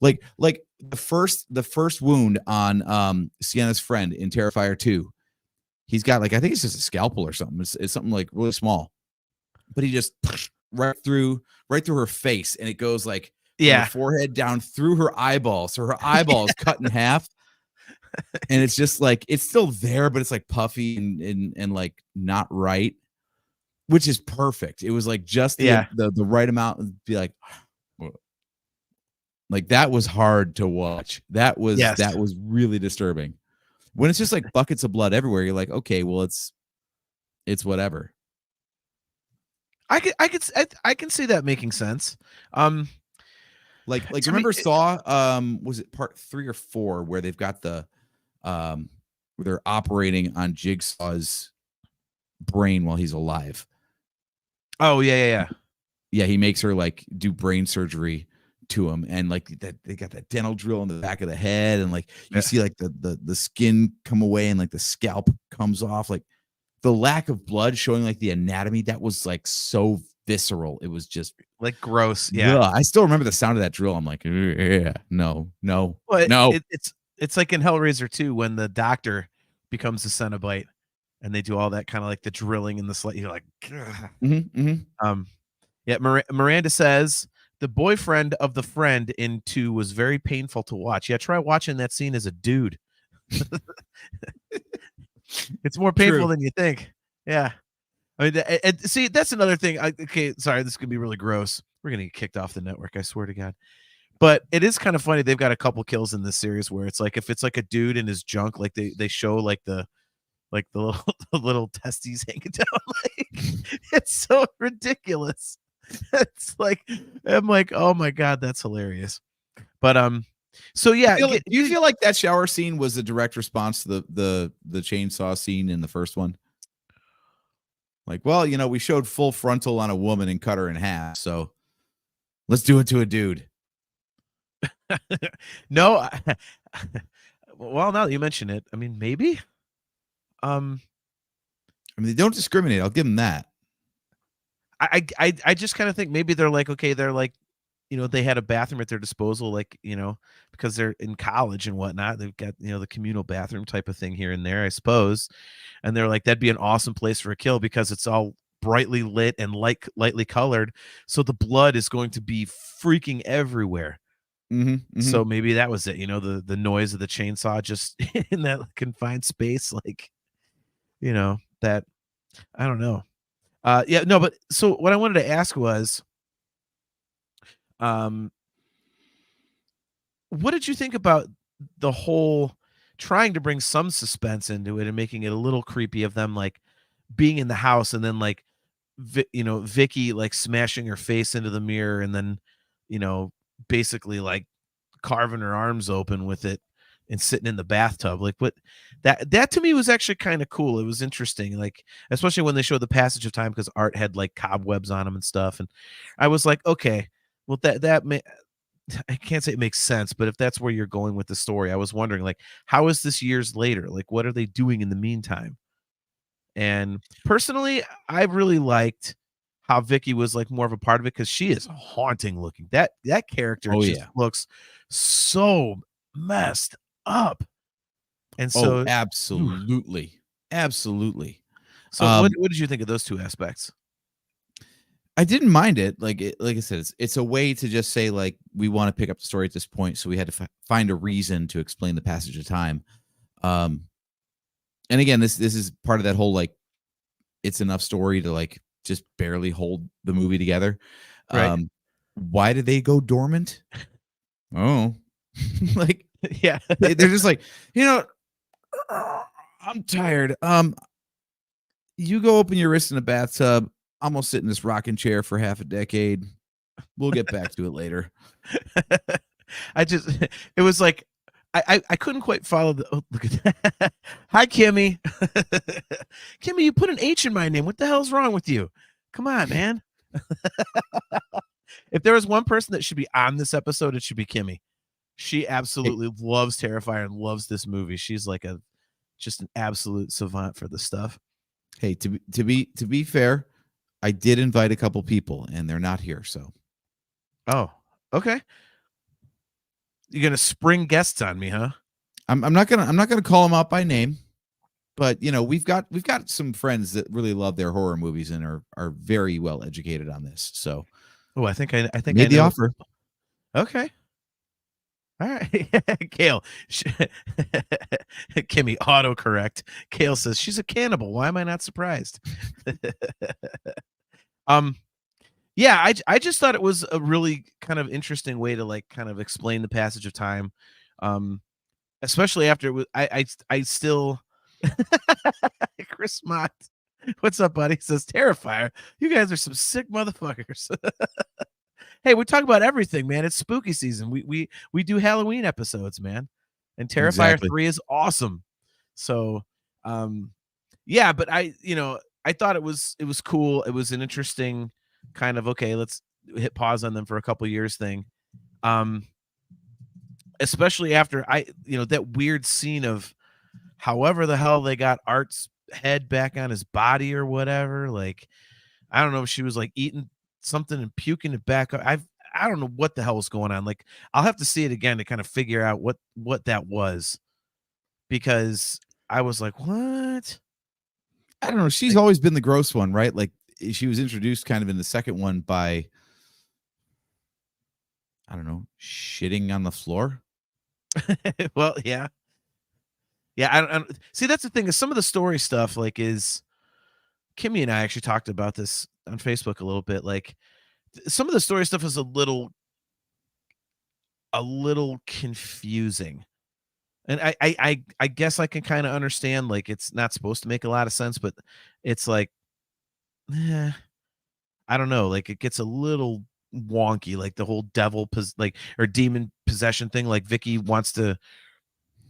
Right. Like the first wound on Sienna's friend in Terrifier 2. He's got like, I think it's just a scalpel or something. It's something like really small, but he just right through her face, and it goes like from her forehead down through her eyeball. So her eyeball is cut in half, and it's just like, it's still there, but it's like puffy and like not right, which is perfect. It was like just the right amount to be like that was hard to watch. That was really disturbing. When it's just like buckets of blood everywhere, you're like, okay, well, it's whatever. I can see that making sense. Like remember Saw? Was it part 3 or 4 where they've got the where they're operating on Jigsaw's brain while he's alive? Oh yeah. Yeah, he makes her like do brain surgery to him, and like that they got that dental drill in the back of the head, and like you see like the skin come away and like the scalp comes off. Like the lack of blood showing like the anatomy, that was like so visceral. It was just like gross. Yeah. I still remember the sound of that drill. I'm like, yeah, no. Well, it's like in Hellraiser 2 when the doctor becomes a Cenobite and they do all that kind of like the drilling in the slit. You're like, yeah. Miranda says the boyfriend of the friend in 2 was very painful to watch. Yeah, try watching that scene as a dude. It's more painful than you think. Yeah. I mean, see, that's another thing. Okay, sorry, this is gonna be really gross. We're gonna get kicked off the network, I swear to God. But it is kind of funny. They've got a couple kills in this series where it's like, if it's like a dude in his junk, like they show like the little the little testes hanging down. Like, it's so ridiculous. It's like, I'm like, oh my God, that's hilarious. But so yeah, do you feel like that shower scene was a direct response to the chainsaw scene in the first one? Like, well, we showed full frontal on a woman and cut her in half, so let's do it to a dude. No, well, now that you mention it, I mean, maybe. I mean, they don't discriminate. I'll give them that. I just kind of think maybe they're like, okay, they're like, they had a bathroom at their disposal, like, because they're in college and whatnot. They've got, the communal bathroom type of thing here and there, I suppose. And they're like, that'd be an awesome place for a kill because it's all brightly lit and lightly colored. So the blood is going to be freaking everywhere. So maybe that was it. The noise of the chainsaw just in that confined space, like, that, I don't know. Yeah, no, but so what I wanted to ask was, what did you think about the whole trying to bring some suspense into it and making it a little creepy of them like being in the house and then like Vicky like smashing her face into the mirror and then basically like carving her arms open with it and sitting in the bathtub. Like what that to me was actually kind of cool. It was interesting, like especially when they showed the passage of time because Art had like cobwebs on him and stuff. And I was like, okay, well I can't say it makes sense, but if that's where you're going with the story, I was wondering like how is this years later? Like what are they doing in the meantime? And personally, I really liked how Vicky was like more of a part of it because she is haunting looking. That character Oh just yeah. looks so messed up. And Oh, so, ooh. absolutely. Absolutely. So Um, what did you think of those two aspects? I didn't mind it. Like I said, it's a way to just say like we want to pick up the story at this point, so we had to find a reason to explain the passage of time. Um, and again, this is part of that whole like it's enough story to like just barely hold the movie together. Right. Why did they go dormant? Oh, like Yeah. they're just like, you know, I'm tired. You go open your wrist in a bathtub. I'm gonna sit in this rocking chair for half a decade. We'll get back to it later. I just it was like I couldn't quite follow the look at that. Hi, Kimmy. Kimmy, you put an H in my name. What the hell's wrong with you? Come on, man. If there was one person that should be on this episode, it should be Kimmy. She Hey, absolutely loves Terrifier and loves this movie. She's like just an absolute savant for the stuff. hey, to be fair, I did invite a couple people, and they're not here. So Oh, okay. You're gonna spring guests on me, huh? I'm not gonna call them out by name, but you know we've got some friends that really love their horror movies and are very well educated on this. So Oh, I think I made the know. offer. Okay. All right. Kale. Kimmy, autocorrect. Kale says she's a cannibal. Why am I not surprised? um, yeah, I just thought it was a really kind of interesting way to like kind of explain the passage of time. Um, especially after it was I still Chris Mott. What's up, buddy? Says Terrifier. You guys are some sick motherfuckers. Hey, we talk about everything, man. It's spooky season. We do Halloween episodes, man. And Terrifier Exactly. 3 is awesome. So, um yeah, but I thought it was cool. It was an interesting kind of okay, let's hit pause on them for a couple years thing. Um especially after that weird scene of however the hell they got Art's head back on his body or whatever. Like I don't know if she was like eating something and puking it back up. I don't know what the hell was going on. Like I'll have to see it again to kind of figure out what that was because I was like, what? I don't know. She's Like, always been the gross one, right? Like she was introduced kind of in the second one by I don't know, shitting on the floor. well, yeah, yeah. I don't see. That's the thing is some of the story stuff like is Kimmy and I actually talked about this on Facebook a little bit. Like some of the story stuff is a little confusing. And I guess I can kind of understand like it's not supposed to make a lot of sense, but it's like eh, I don't know, like it gets a little wonky, like the whole like or demon possession thing. Like Vicky wants to,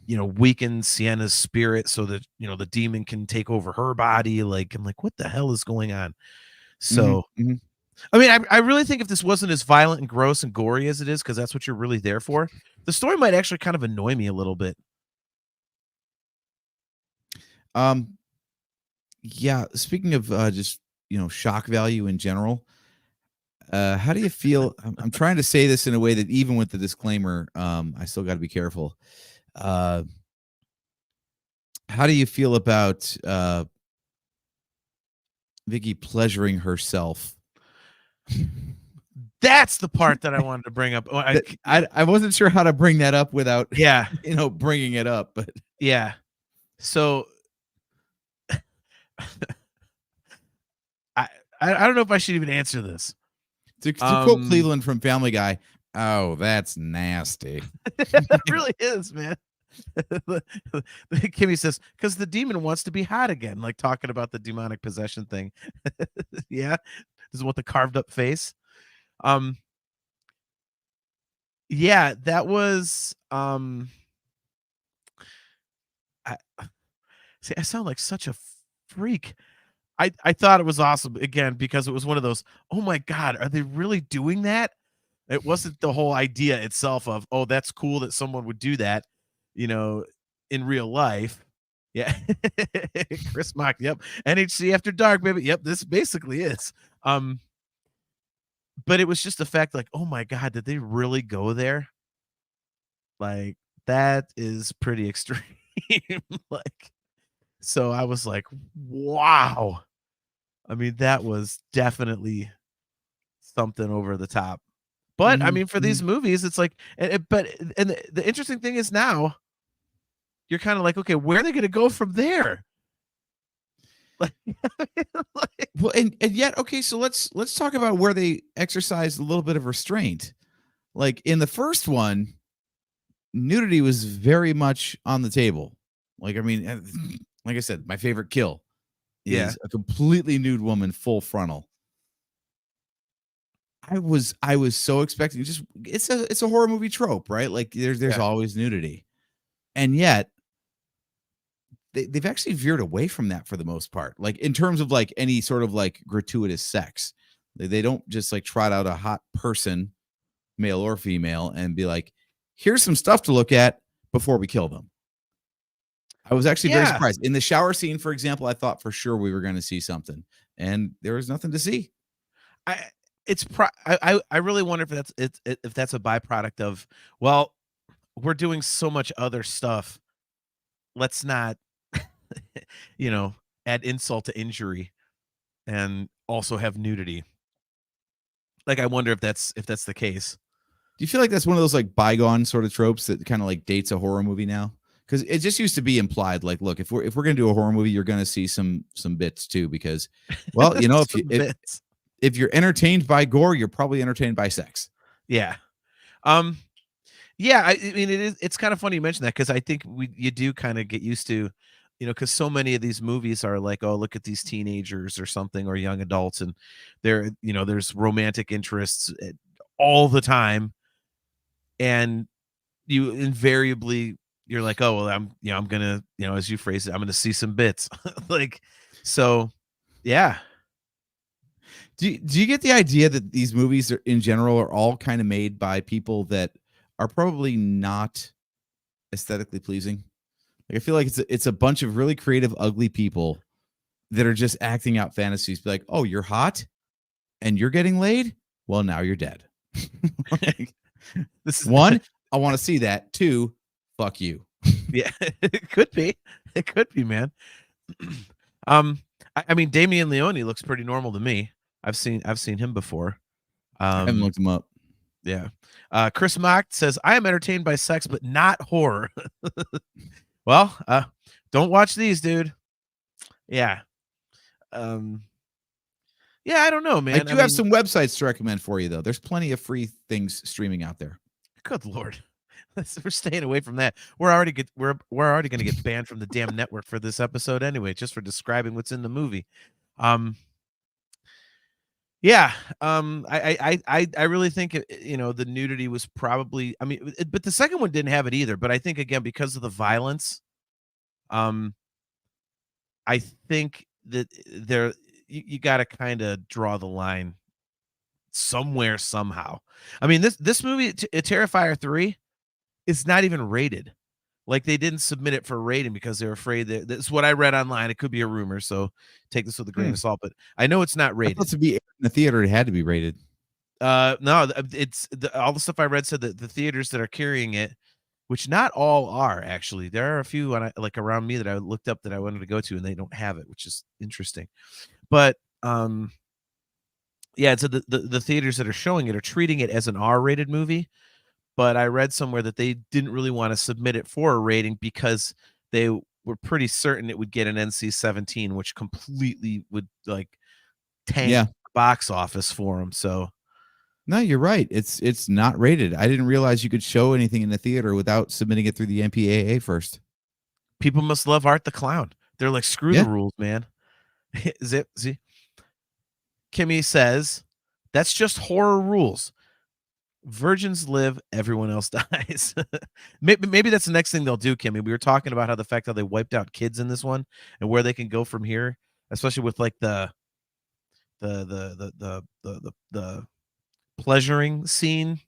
weaken Sienna's spirit so that the demon can take over her body. Like I'm like, what the hell is going on? Mhm, So mhm. I mean, I really think if this wasn't as violent and gross and gory as it is, because that's what you're really there for, the story might actually kind of annoy me a little bit. Um, yeah, speaking of, just, shock value in general, how do you feel I'm trying to say this in a way that even with the disclaimer, I still gotta be careful. Uh, how do you feel about, Vicky pleasuring herself? That's the part that I wanted to bring up. Oh, That I wasn't sure how to bring that up without, yeah, bringing it up, but yeah. So I I don't know if I should even answer this. to quote Um, Cleveland from Family Guy, "Oh, that's nasty." it really is, man. Kimmy says, because the demon wants to be hot again, like talking about the demonic possession thing. Yeah. This is what the carved up face. Um, yeah, that was I see. I sound like such a freak. I thought it was awesome again because it was one of those. Oh my god, are they really doing that? It wasn't the whole idea itself of, oh, that's cool that someone would do that, you know, in real life. Yeah. Chris Mock. Yep. NHC After Dark, baby. Yep. This basically is. Um, but it was just the fact, like, oh my god, did they really go there? Like, that is pretty extreme. Like, so I was like, wow. I mean, that was definitely something over the top. But I Mhm, mean, for these mhm. movies, it's like, but and the interesting thing is now you're kind of like, okay, where are they going to go from there? Like, like, Well, and yet, okay, so let's talk about where they exercised a little bit of restraint. Like in the first one, nudity was very much on the table. Like, I mean, like I said, my favorite kill yeah, is a completely nude woman, full frontal. I was so expecting just it's a horror movie trope, right? Like there's yeah, always nudity. And yet they've actually veered away from that for the most part. Like in terms of like any sort of like gratuitous sex. They don't just like trot out a hot person, male or female, and be like, here's some stuff to look at before we kill them. I was actually very yeah. surprised. In the shower scene, for example, I thought for sure we were going to see something, and there was nothing to see. I I really wonder if if that's a byproduct of, well, we're doing so much other stuff. Let's not, you know, add insult to injury and also have nudity. Like, I wonder if that's the case. Do you feel like that's one of those like bygone sort of tropes that kind of like dates a horror movie now? Because it just used to be implied, like, look, if we're gonna do a horror movie, you're gonna see some bits too. Because, well, you know, Some bits. if you're entertained by gore, you're probably entertained by sex. Yeah. Um, yeah, I mean, it's kind of funny you mentioned that because I think you do kind of get used to, because so many of these movies are like, oh, look at these teenagers or something or young adults, and there's romantic interests all the time, and you invariably you're like, oh well, I'm gonna, as you phrase it, I'm gonna see some bits, like, so, yeah, Do you get the idea that these movies are, in general, are all kind of made by people that are probably not aesthetically pleasing? Like, I feel like it's a bunch of really creative, ugly people that are just acting out fantasies. Be like, oh, you're hot and you're getting laid. Well, now you're dead. Like, this is one, I want to see that. Two, fuck you. yeah, it could be, man. um, I mean, Damian Leone looks pretty normal to me. I've seen him before. I haven't Um, looked them up. yeah. Chris Mock says, I am entertained by sex, but not horror. Well, don't watch these, dude. Yeah. Um, yeah, I don't know, I man. I do have mean, some websites to recommend for you, though. There's plenty of free things streaming out there. good lord. We're staying away from that. We're already gonna get banned from the damn network for this episode anyway, just for describing what's in the movie. Um, yeah, I really think the nudity was probably. I mean, but the second one didn't have it either. But I think again because of the violence, um, I think that there you got to kind of draw the line somewhere somehow. I mean this movie, Terrifier 3, is not even rated. Like, they didn't submit it for rating because they're afraid that that's what I read online. It could be a rumor, so take this with a grain Hmm. of salt. But I know it's not I thought rated. to be in the theater, it had to be rated. No, it's all the stuff I read said that the theaters that are carrying it, which not all are actually. There are a few like around me that I looked up that I wanted to go to, and they don't have it, which is interesting. But yeah, so the theaters that are showing it are treating it as an R-rated movie. But I read somewhere that they didn't really want to submit it for a rating because they were pretty certain it would get an NC-17, which completely would like tank Yeah. the box office for them. So No, you're right. It's not rated. I didn't realize you could show anything in the theater without submitting it through the MPAA first. people must love Art the Clown. They're like, screw the Yeah. rules, man. See, Kimmy says that's just horror rules. Virgins live, everyone else dies. Maybe that's the next thing they'll do, Kimmy. We were talking about how they wiped out kids in this one and where they can go from here, especially with like the pleasuring scene.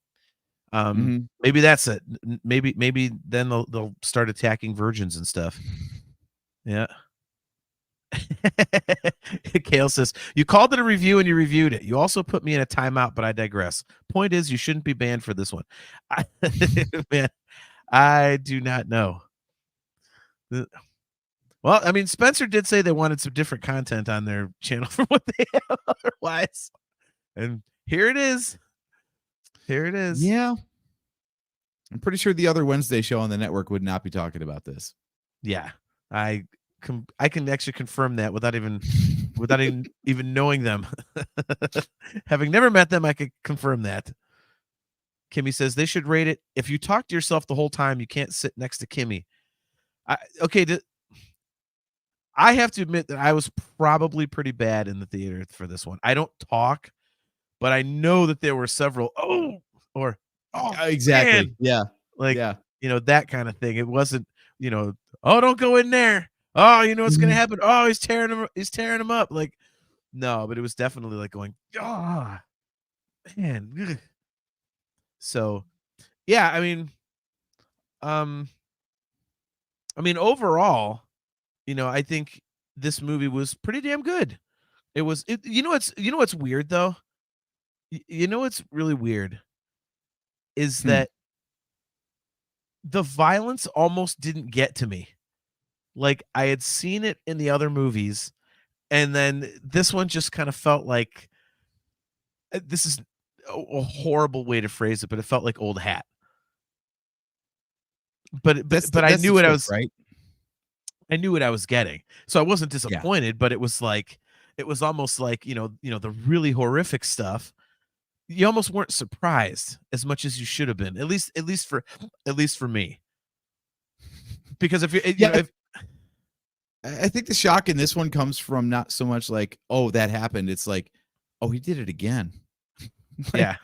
Mhm. Maybe that's it. Maybe then they'll start attacking virgins and stuff. Yeah. Kale says, "You called it a review and you reviewed it. You also put me in a timeout, but I digress. Point is, you shouldn't be banned for this one." I, man, I do not know. Well, I mean, Spencer did say they wanted some different content on their channel from what they have otherwise, and here it is. Here it is. Yeah. I'm pretty sure the other Wednesday show on the network would not be talking about this. Yeah, I can actually confirm that without even knowing them. Having never met them, I could confirm that. Kimmy says they should rate it. If you talk to yourself the whole time, you can't sit next to Kimmy. I have to admit that I was probably pretty bad in the theater for this one. I don't talk, but I know that there were several or oh Exactly. man, Yeah. like Yeah. that kind of thing. It wasn't oh, don't go in there. Oh, you know what's gonna Mhm. happen. Oh, he's tearing him up. Like no, but it was definitely like going man. Ugh. So yeah, um, overall, I think this movie was pretty damn good. It was what's weird though? You know what's really weird is Hmm. that the violence almost didn't get to me. Like I had seen it in the other movies, and then this one just kind of felt like this is a horrible way to phrase it, but it felt like old hat. But I That's the knew what trick, right? I knew what I was getting. So I wasn't Yeah. disappointed, but it was almost like, the really horrific stuff. You almost weren't surprised as much as you should have been. At least for me. Because if you you Yeah. know, if I think the shock in this one comes from not so much like, oh, that happened. It's like, oh, he did it again. like, yeah.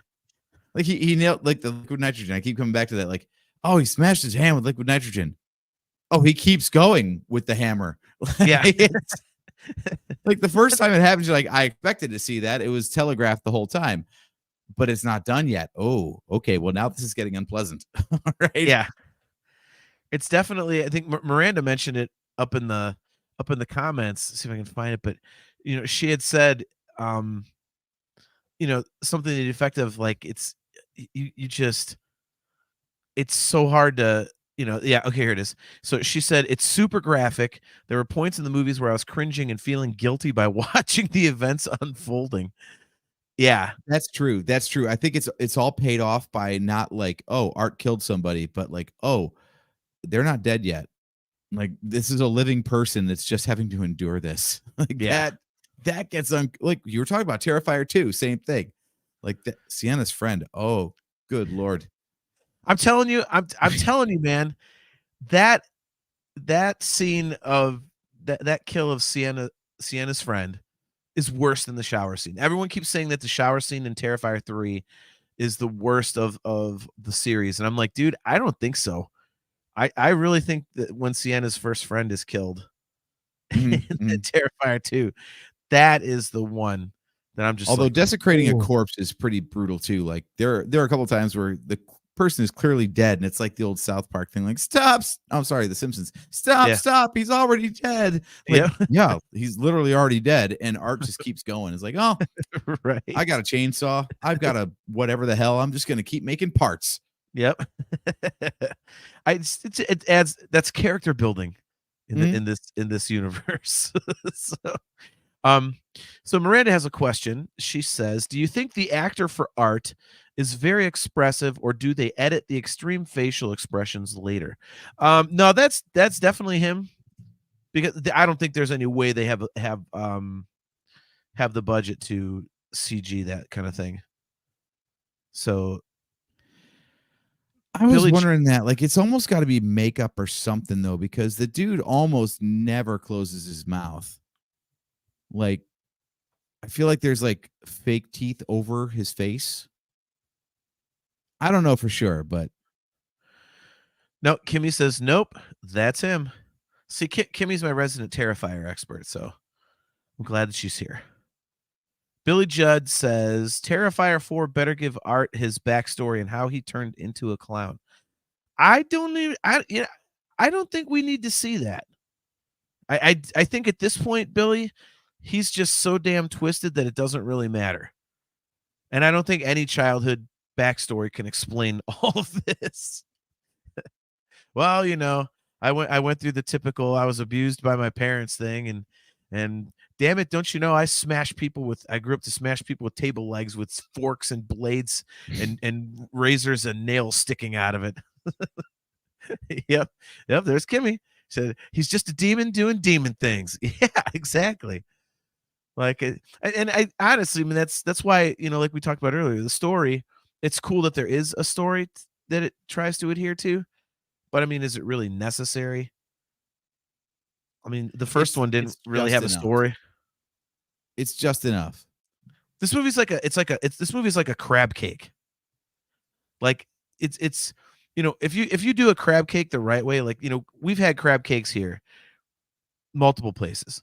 like he nailed like the liquid nitrogen. I keep coming back to that. Like, oh, he smashed his hand with liquid nitrogen. Oh, he keeps going with the hammer. Yeah. It's like the first time it happens, you're like, I expected to see that. It was telegraphed the whole time, but it's not done yet. Oh, okay. Well, now this is getting unpleasant. All right. Yeah. It's definitely I think Miranda mentioned it up in the comments. See if I can find it, but she had said something to the effect of like you just it's so hard to yeah, okay, here it is. So she said it's super graphic. There were points in the movies where I was cringing and feeling guilty by watching the events unfolding. Yeah. That's true. That's true. I think it's all paid off by not like, oh, Art killed somebody, but like, oh, they're not dead yet. Like this is a living person that's just having to endure this. Like Yeah. that gets like you were talking about Terrifier 2, same thing. Like Sienna's friend. Oh, good lord. I'm telling you, man, that that scene of that kill of Sienna's friend is worse than the shower scene. Everyone keeps saying that the shower scene in Terrifier 3 is the worst of the series, and I'm like, dude, I don't think so. I really think that when Sienna's first friend is killed Mhm, in mhm. Terrifier 2, that is the one that I'm just Although like, desecrating a "Ooh." corpse is pretty brutal too. Like there are a couple times where the person is clearly dead, and it's like the old South Park thing, like stop. I'm sorry, The Simpsons. Stop, Yeah. stop. He's already dead. Like Yeah. yeah, he's literally already dead, and Art just keeps going. It's like oh, I got Right. a chainsaw. I've got a whatever the hell. I'm just gonna keep making parts. Yep. It adds that's character building in the Mhm. in this universe. So, um, so Miranda has a question. She says, "Do you think the actor for Art is very expressive, or do they edit the extreme facial expressions later?" No, that's definitely him because I don't think there's any way they have the budget to CG that kind of thing. So I was Billy, wondering that. Like, it's almost got to be makeup or something though, because the dude almost never closes his mouth. Like, I feel like there's like fake teeth over his face. I don't know for sure, but No, Kimmy says nope. That's him. See, Kimmy's my resident Terrifier expert, so I'm glad that she's here. Billy Judd says Terrifier 4 better give Art his backstory and how he turned into a clown. I don't even I don't think we need to see that. I think at this point, Billy, he's just so damn twisted that it doesn't really matter. And I don't think any childhood backstory can explain all of this. Well, I went through the typical I was abused by my parents thing, and damn it, don't you know I grew up to smash people with table legs with forks and blades and razors and nails sticking out of it. Yep. Yep, there's Kimmy. Said he's just a demon doing demon things. Yeah, exactly. Like and I honestly, I mean that's why, like we talked about earlier, the story, it's cool that there is a story that it tries to adhere to. But I mean, is it really necessary? I mean, the first one didn't it's really just have a enough. story. It's just enough. This movie's like this movie's like a crab cake. Like it's if you do a crab cake the right way, like we've had crab cakes here multiple places.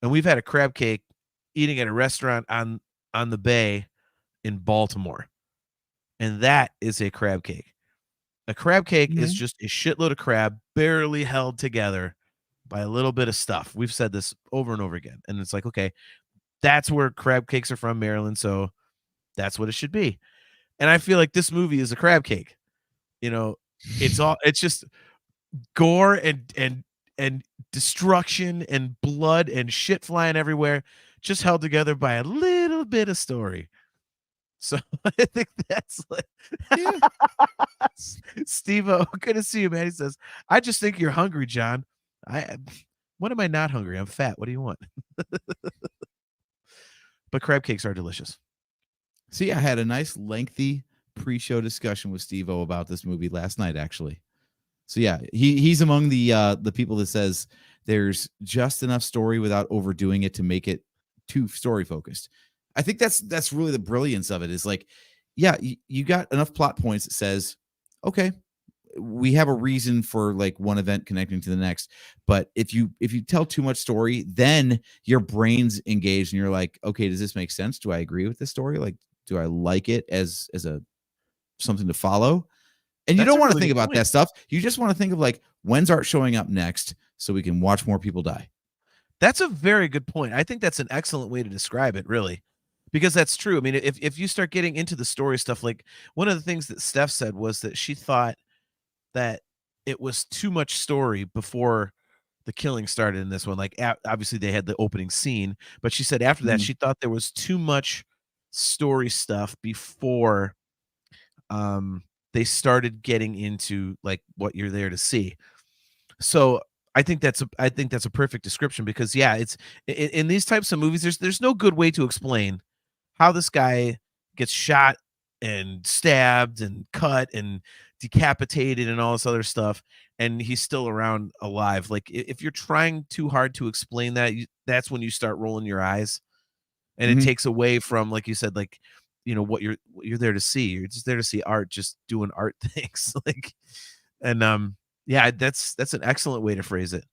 And we've had a crab cake eating at a restaurant on the bay in Baltimore. And that is a crab cake. A crab cake is just a shitload of crab barely held together by a little bit of stuff. We've said this over and over again. And it's like, okay, that's where crab cakes are from, Maryland. So that's what it should be. And I feel like this movie is a crab cake. It's just gore and destruction and blood and shit flying everywhere, just held together by a little bit of story. So I think that's like, yeah. Steve-O, good to see you, man. He says, I just think you're hungry, John. When am I not hungry? I'm fat. What do you want? But crab cakes are delicious. See, I had a nice lengthy pre-show discussion with Steve-O about this movie last night, actually. So yeah, he's among the people that says there's just enough story without overdoing it to make it too story focused. I think that's really the brilliance of it, is like, yeah, you got enough plot points that says, okay, we have a reason for like one event connecting to the next. But if you tell too much story, then your brain's engaged and you're like, okay, does this make sense? Do I agree with this story? Like, do I like it as a something to follow? And you don't want to think about that stuff. You just want to think of like, when's Art showing up next so we can watch more people die? That's a very good point. I think that's an excellent way to describe it, really, because that's true. I mean, if you start getting into the story stuff, like one of the things that Steph said was that she thought that it was too much story before the killing started in this one. Like, obviously they had the opening scene, but she said after that, she thought there was too much story stuff before they started getting into like what you're there to see. So I think that's a perfect description, because yeah, it's in these types of movies, there's no good way to explain how this guy gets shot and stabbed and cut and decapitated and all this other stuff, and he's still around alive. Like, if you're trying too hard to explain that, that's when you start rolling your eyes, and it takes away from, like you said, like, what you're there to see. You're just there to see Art just doing Art things. Like, and yeah, that's an excellent way to phrase it.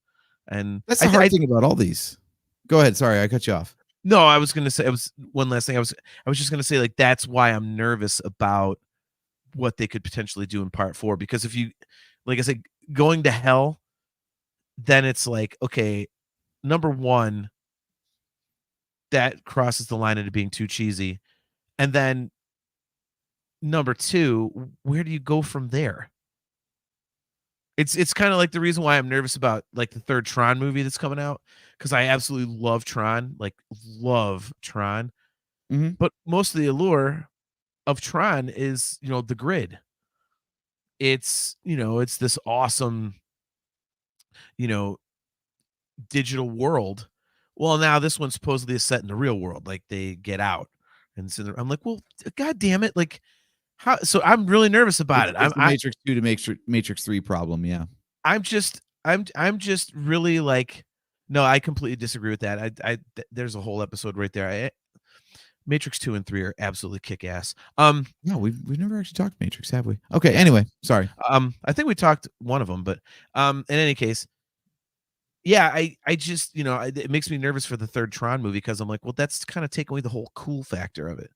And that's the hard thing about all these. Go ahead. Sorry, I cut you off. No, I was gonna say, it was one last thing. I was just gonna say, like, that's why I'm nervous about what they could potentially do in part 4. Because if you, like I said, going to hell, then it's like, okay, number one, that crosses the line into being too cheesy. And then number two, where do you go from there? It's kind of like the reason why I'm nervous about like the third Tron movie that's coming out, because I absolutely love Tron, like love Tron. But most of the allure of Tron is, the grid. It's, it's this awesome, digital world. Well, now this one supposedly is set in the real world. Like, they get out, and so I'm like, well, God damn it. Like, how? So I'm really nervous about it. It's the Matrix 2 to Matrix 3 problem. Yeah. I'm just really like, no, I completely disagree with that. There's a whole episode right there. Matrix 2 and 3 are absolutely kick ass. No, we've never actually talked Matrix, have we? Okay, anyway, sorry. I think we talked one of them, but in any case, yeah, I just, it makes me nervous for the third Tron movie because I'm like, well, that's kind of taking away the whole cool factor of it.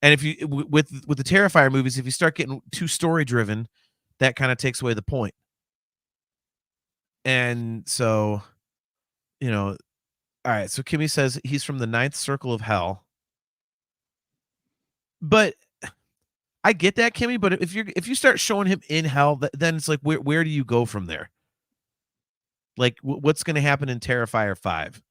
And if you with the Terrifier movies, if you start getting too story driven, that kind of takes away the point. And so, all right. So Kimmy says he's from the ninth circle of hell, but I get that, Kimmy. But if you start showing him in hell, then it's like where do you go from there? Like what's going to happen in Terrifier 5?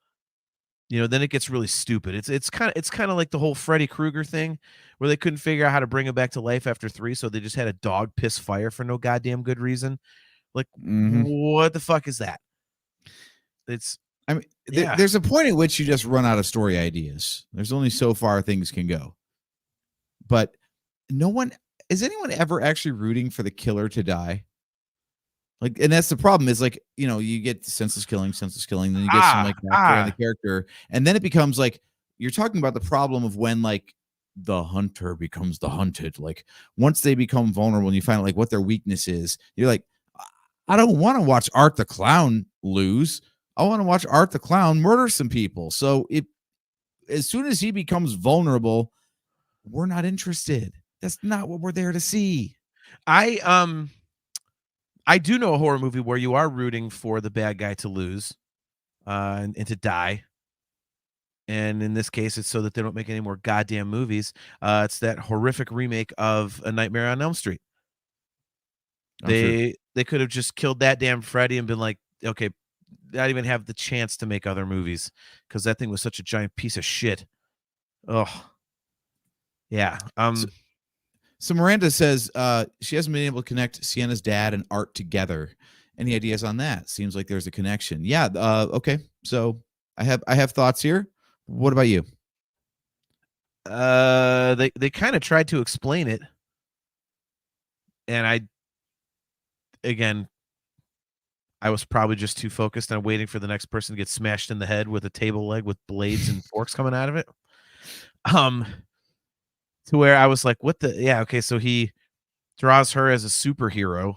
Then it gets really stupid. It's kind of like the whole Freddy Krueger thing where they couldn't figure out how to bring him back to life after 3, so they just had a dog piss fire for no goddamn good reason. Like, what the fuck is that? I mean, there's a point at which you just run out of story ideas. There's only so far things can go. But is anyone ever actually rooting for the killer to die? Like, and that's the problem is like, you get senseless killing, then you get some like backstory on the character, and then it becomes like you're talking about the problem of when like the hunter becomes the hunted. Like once they become vulnerable and you find out like what their weakness is, you're like, I don't want to watch Art the Clown lose. I want to watch Art the Clown murder some people. So as soon as he becomes vulnerable, we're not interested. That's not what we're there to see. I do know a horror movie where you are rooting for the bad guy to lose and to die. And in this case, it's so that they don't make any more goddamn movies. It's that horrific remake of A Nightmare on Elm Street. They could have just killed that damn Freddy and been like, okay, not even have the chance to make other movies because that thing was such a giant piece of shit. Oh, yeah. So Miranda says she hasn't been able to connect Sienna's dad and Art together. Any ideas on that? Seems like there's a connection. Yeah. Okay. So I have thoughts here. What about you? They kind of tried to explain it, and I was probably just too focused on waiting for the next person to get smashed in the head with a table leg with blades and forks coming out of it. To where I was like, what the? Yeah, okay, so he draws her as a superhero,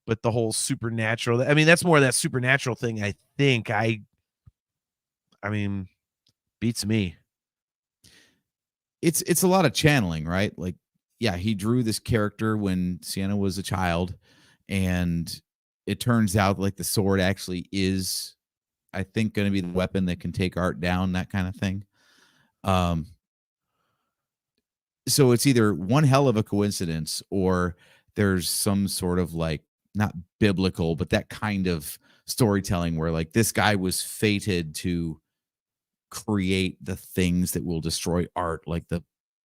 but the whole supernatural. I mean, that's more of that supernatural thing. I think. I mean, beats me. It's a lot of channeling, right? Like, yeah, he drew this character when Sienna was a child, and it turns out like the sword actually is, I think, going to be the weapon that can take Art down, that kind of thing. So it's either one hell of a coincidence or there's some sort of like not biblical, but that kind of storytelling where like this guy was fated to create the things that will destroy Art, like the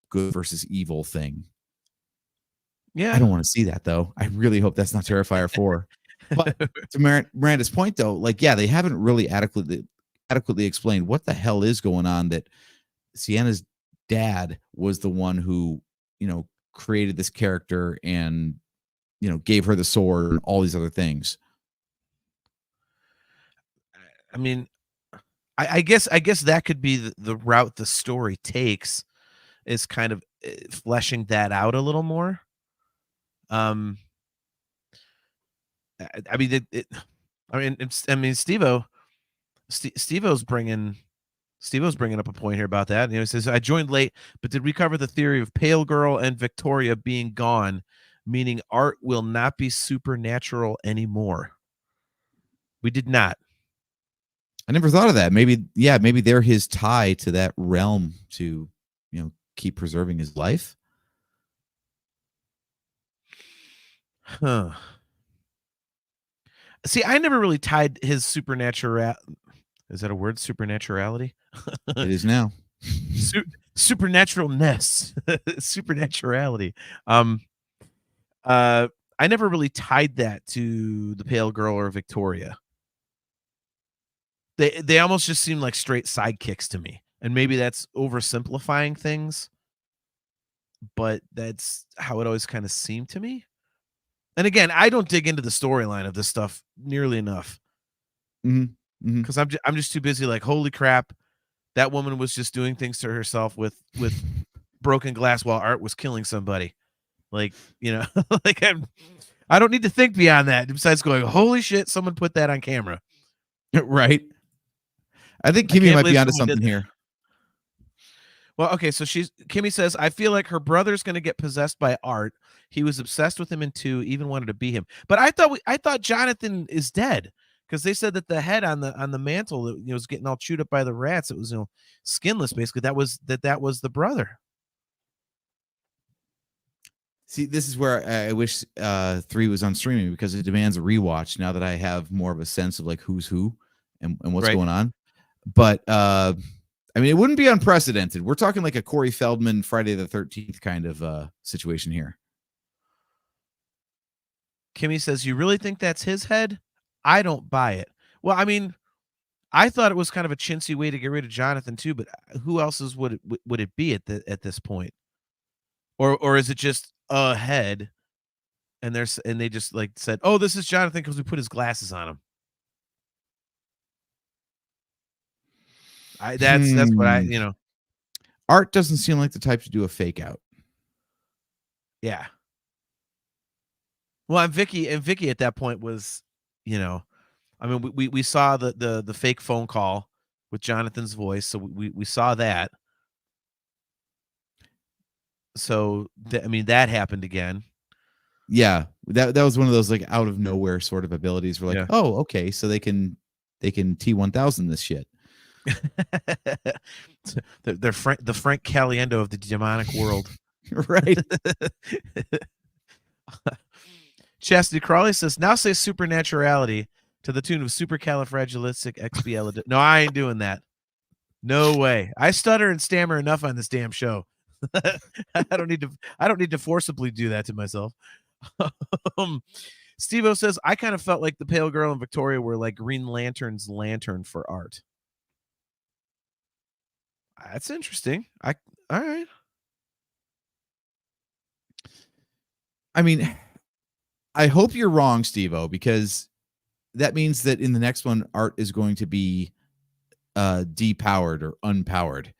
good versus evil thing. Yeah. I don't want to see that though. I really hope that's not Terrifier 4. But to Miranda's point though, like, yeah, they haven't really adequately explained what the hell is going on, that Sienna's dad was the one who, created this character and, gave her the sword and all these other things. I mean, I guess that could be the route the story takes, is kind of fleshing that out a little more. I mean, Steve-O's bringing up a point here about that. He says, I joined late, but did we cover the theory of Pale Girl and Victoria being gone, meaning Art will not be supernatural anymore? We did not. I never thought of that. Maybe they're his tie to that realm to, keep preserving his life. Huh. See, I never really tied his supernatural. Is that a word? Supernaturality? It is now. Supernaturalness. Supernaturality. I never really tied that to the Pale Girl or Victoria. They almost just seem like straight sidekicks to me. And maybe that's oversimplifying things, but that's how it always kind of seemed to me. And again, I don't dig into the storyline of this stuff nearly enough. Because I'm just too busy like, holy crap, that woman was just doing things to herself with broken glass while Art was killing somebody. Like, like I don't need to think beyond that. Besides going, holy shit, someone put that on camera. Right. I think I Kimmy can't might be believe onto someone did something that. here. Well, okay, so Kimmy says, I feel like her brother's going to get possessed by Art. He was obsessed with him in 2, even wanted to be him. But I thought Jonathan is dead because they said that the head on the mantle that was getting all chewed up by the rats. It was skinless basically. That was the brother. See, this is where I wish 3 was on streaming because it demands a rewatch now that I have more of a sense of like who's who and what's Right. going on. But I mean, it wouldn't be unprecedented. We're talking like a Corey Feldman Friday the 13th kind of situation here. Kimmy says, you really think that's his head? I don't buy it. Well, I mean, I thought it was kind of a chintzy way to get rid of Jonathan too, but who else's would it be at this point? Or is it just a head and they just like said, "Oh, this is Jonathan because we put his glasses on him." That's what I. Art doesn't seem like the type to do a fake out. Yeah. Well, and Vicky at that point was, I mean, we saw the fake phone call with Jonathan's voice, so we saw that. So I mean, that happened again. Yeah, that was one of those like out of nowhere sort of abilities. We're like, oh, okay, so they can T1000 this shit. They're the Frank Caliendo of the demonic world. Right. Chastity Crawley says, now say supernaturality to the tune of supercalifragilisticexpialidocious. No, I ain't doing that. No way. I stutter and stammer enough on this damn show. I don't need to forcibly do that to myself. Steve-O says, I kind of felt like the Pale Girl and Victoria were like Green Lantern's lantern for Art. That's interesting. All right. I mean, I hope you're wrong, Steve-O, because that means that in the next one, Art is going to be depowered or unpowered.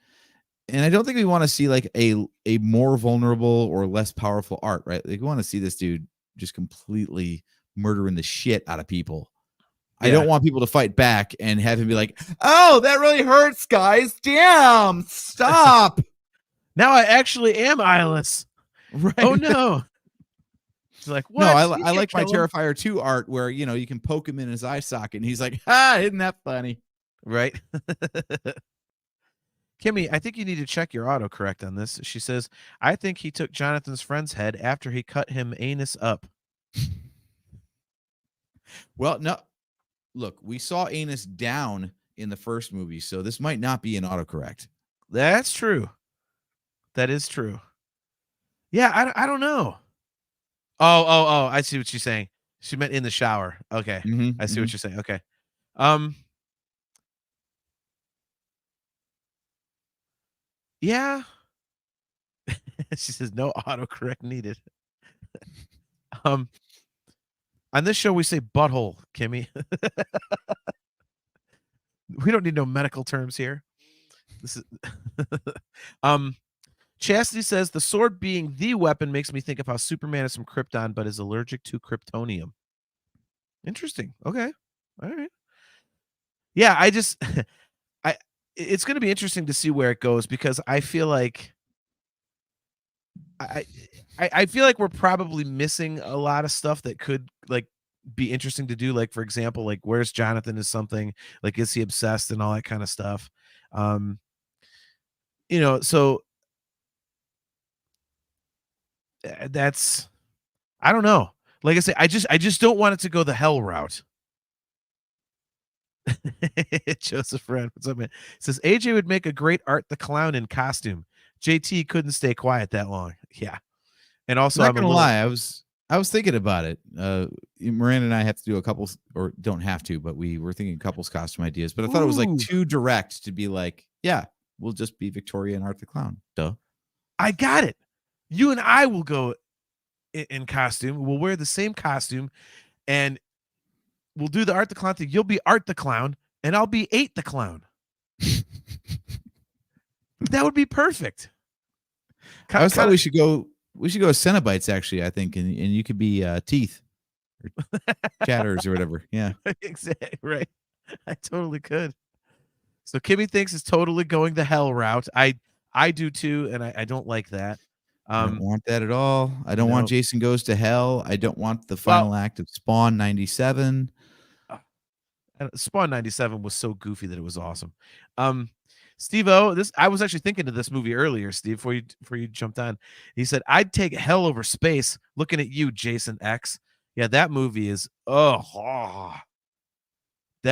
And I don't think we want to see like a more vulnerable or less powerful Art, right? Like we want to see this dude just completely murdering the shit out of people. Yeah. I don't want people to fight back and have him be like, oh, that really hurts, guys. Damn, stop. Now I actually am eyeless. Right. Oh, no. She's like, what? No, I like my Terrifier 2 Art where, you can poke him in his eye socket and he's like, isn't that funny? Right. Kimmy, I think you need to check your autocorrect on this. She says, I think he took Jonathan's friend's head after he cut him anus up. Well, no. Look, we saw anus down in the first movie, so this might not be an autocorrect. That's true. That is true. Yeah, I don't know. Oh, I see what she's saying. She meant in the shower. Okay. I see what you're saying. Okay. Yeah. She says no autocorrect needed. On this show we say butthole, Kimmy. We don't need no medical terms here. This is Chastity says the sword being the weapon makes me think of how Superman is from Krypton but is allergic to kryptonium. Interesting. Okay. All right. Yeah, it's going to be interesting to see where it goes because I feel like I feel like we're probably missing a lot of stuff that could like be interesting to do. Like, for example, like where's Jonathan is something like, is he obsessed and all that kind of stuff? So that's, I don't know. Like I say, I just don't want it to go the hell route. Joseph Red, what's up, man? It says AJ would make a great Art the Clown in costume. JT couldn't stay quiet that long. Yeah. And also, I'm not gonna lie, I was thinking about it. Miranda and I have to do a couple, or don't have to, but we were thinking couples costume ideas. But I thought it was like too direct to be like, yeah, we'll just be Victoria and Art the Clown. Duh. I got it. You and I will go in costume. We'll wear the same costume, and we'll do the Art the Clown thing. You'll be Art the Clown, and I'll be 8 the Clown. That would be perfect. I always thought Kind we should go. We should go with Cenobites, actually. I think, and you could be Teeth or Chatters or whatever. Yeah. of exactly right. I totally could. So Kimmy thinks it's totally going the hell route. I do too, and I don't like that. I don't Um, want that at all. I don't want no. Jason Goes to Hell. I don't want the Well, final act of Spawn 97. Spawn 97 was so goofy that it was awesome. Steve-O, this I was actually thinking of this movie earlier, Steve, before you jumped on. He said, "I'd take hell over space." Looking at you, Jason X. Yeah, that movie is that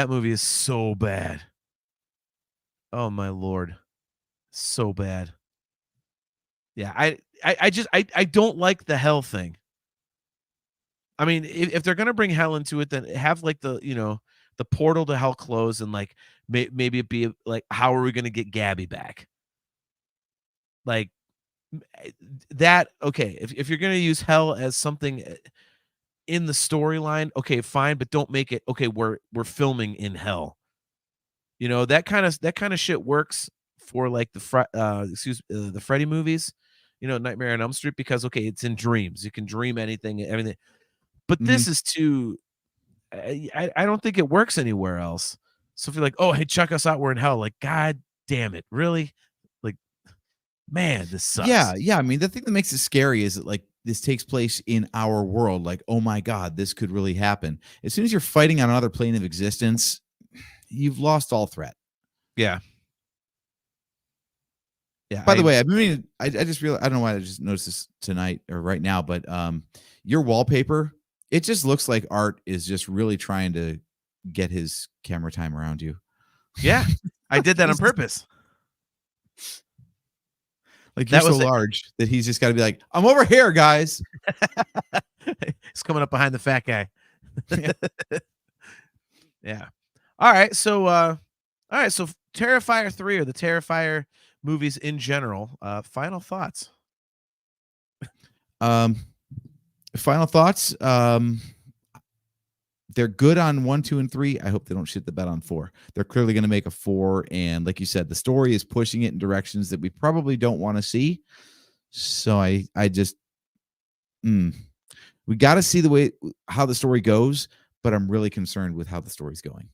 movie is so bad. Oh my lord. So bad. Yeah, I don't like the hell thing. I mean, if they're gonna bring hell into it, then have like the portal to hell close and like maybe it be like, how are we gonna get Gabby back? Like that. Okay, if you're gonna use hell as something in the storyline, okay, fine, but don't make it okay. We're filming in hell. That kind of shit works for like the Freddy movies. Nightmare on Elm Street because okay, it's in dreams. You can dream anything, everything. But Mhm. this is too I don't think it works anywhere else. So if you're like, "Oh, hey, check us out, we're in hell," like, God damn it, really? Like, man, this Yeah, sucks. yeah. I mean, the thing that makes it scary is that like this takes place in our world. Like, oh my god, this could really happen. As soon as you're fighting on another plane of existence, you've lost all threat. Yeah. Yeah, By the way, I mean, I just realized, I don't know why I just noticed this tonight or right now, but your wallpaper, it just looks like Art is just really trying to get his camera time around you. yeah, I did that on He's just purpose. like you're That so was it. large that he's just got to be like, I'm over here, guys. He's coming up behind the fat guy. Yeah. Yeah. All right, so Terrifier 3 or the Terrifier movies in general, final thoughts? Um, Final thoughts. They're good on 1, 2, and 3. I hope they don't shit the bed on 4. They're clearly going to make a 4, and like you said, the story is pushing it in directions that we probably don't want to see. So I just we got to see the way how the story goes, but I'm really concerned with how the story's going.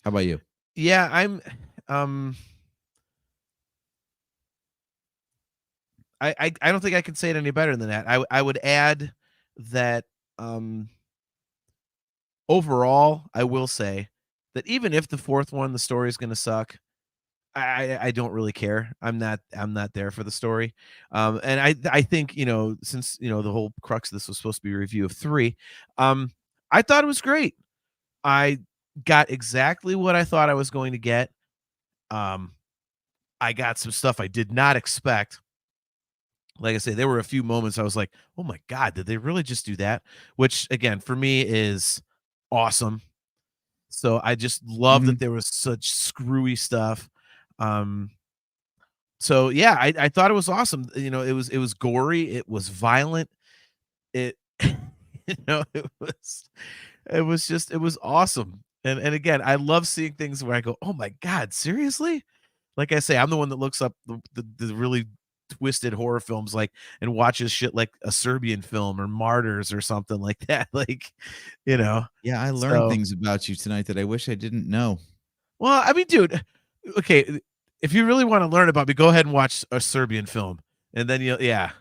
How about you? Yeah, um I don't think I can say it any better than that. I would add that overall, I will say that even if the fourth one, the story is gonna suck, I don't really care. I'm not there for the story. And I think, since, the whole crux of this was supposed to be a review of 3, I thought it was great. I got exactly what I thought I was going to get. Um, I got some stuff I did not expect. Like I say, there were a few moments I was like, "Oh my god, did they really just do that?" Which again, for me is awesome. So I just love Mhm. that there was such screwy stuff. Um, so yeah, I thought it was awesome. It was gory, it was violent, it it was awesome. And again, I love seeing things where I go, "Oh my god, seriously?" Like I say, I'm the one that looks up the really twisted horror films, like, and watches shit like a Serbian film or Martyrs or something like that, like, you know? Yeah, I learned So things about you tonight that I wish I didn't know. well, I mean, dude, okay, if you really wanna learn about me, go ahead and watch a Serbian film, and then you'll yeah,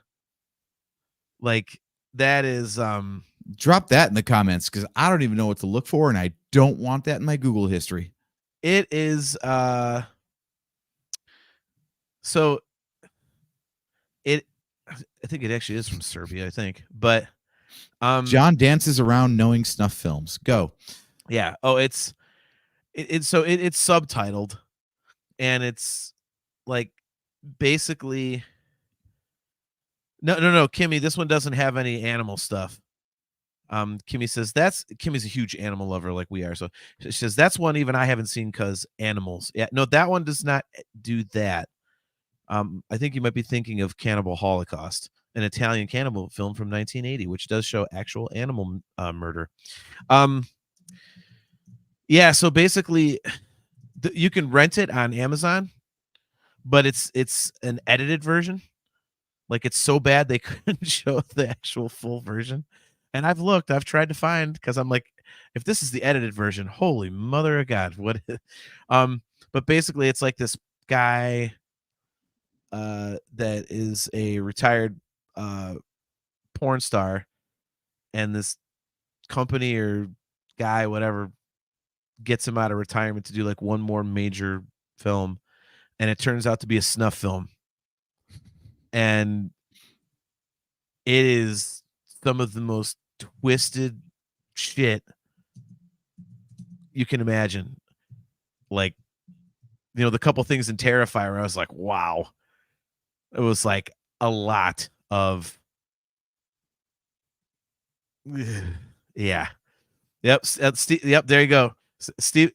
like, that is, Drop that in the comments because I don't even know what to look for, and I don't want that in my Google history. it is, so it I think it actually is from Serbia, I think, but, um, John dances around knowing snuff films. Go. yeah. Oh, it's subtitled, and it's, like, basically no, Kimmy, this one doesn't have any animal stuff. Kimmy says Kimmy's a huge animal lover like we are. So she says that's one even I haven't seen because animals. Yeah, no, that one does not do that. I think you might be thinking of Cannibal Holocaust, an Italian cannibal film from 1980, which does show actual animal murder. Um, yeah, so basically, you can rent it on Amazon, but it's an edited version. Like, it's so bad they couldn't show the actual full version. And I've tried to find, because I'm like, if this is the edited version, holy mother of God, what? But basically, it's like this guy that is a retired porn star, and this company or guy, whatever, gets him out of retirement to do like one more major film, and it turns out to be a snuff film, and it is some of the most twisted shit you can imagine. Like, the couple things in Terrifier, I was like, wow. It was like a lot of yeah. Yep. Yep. There you go. Steve.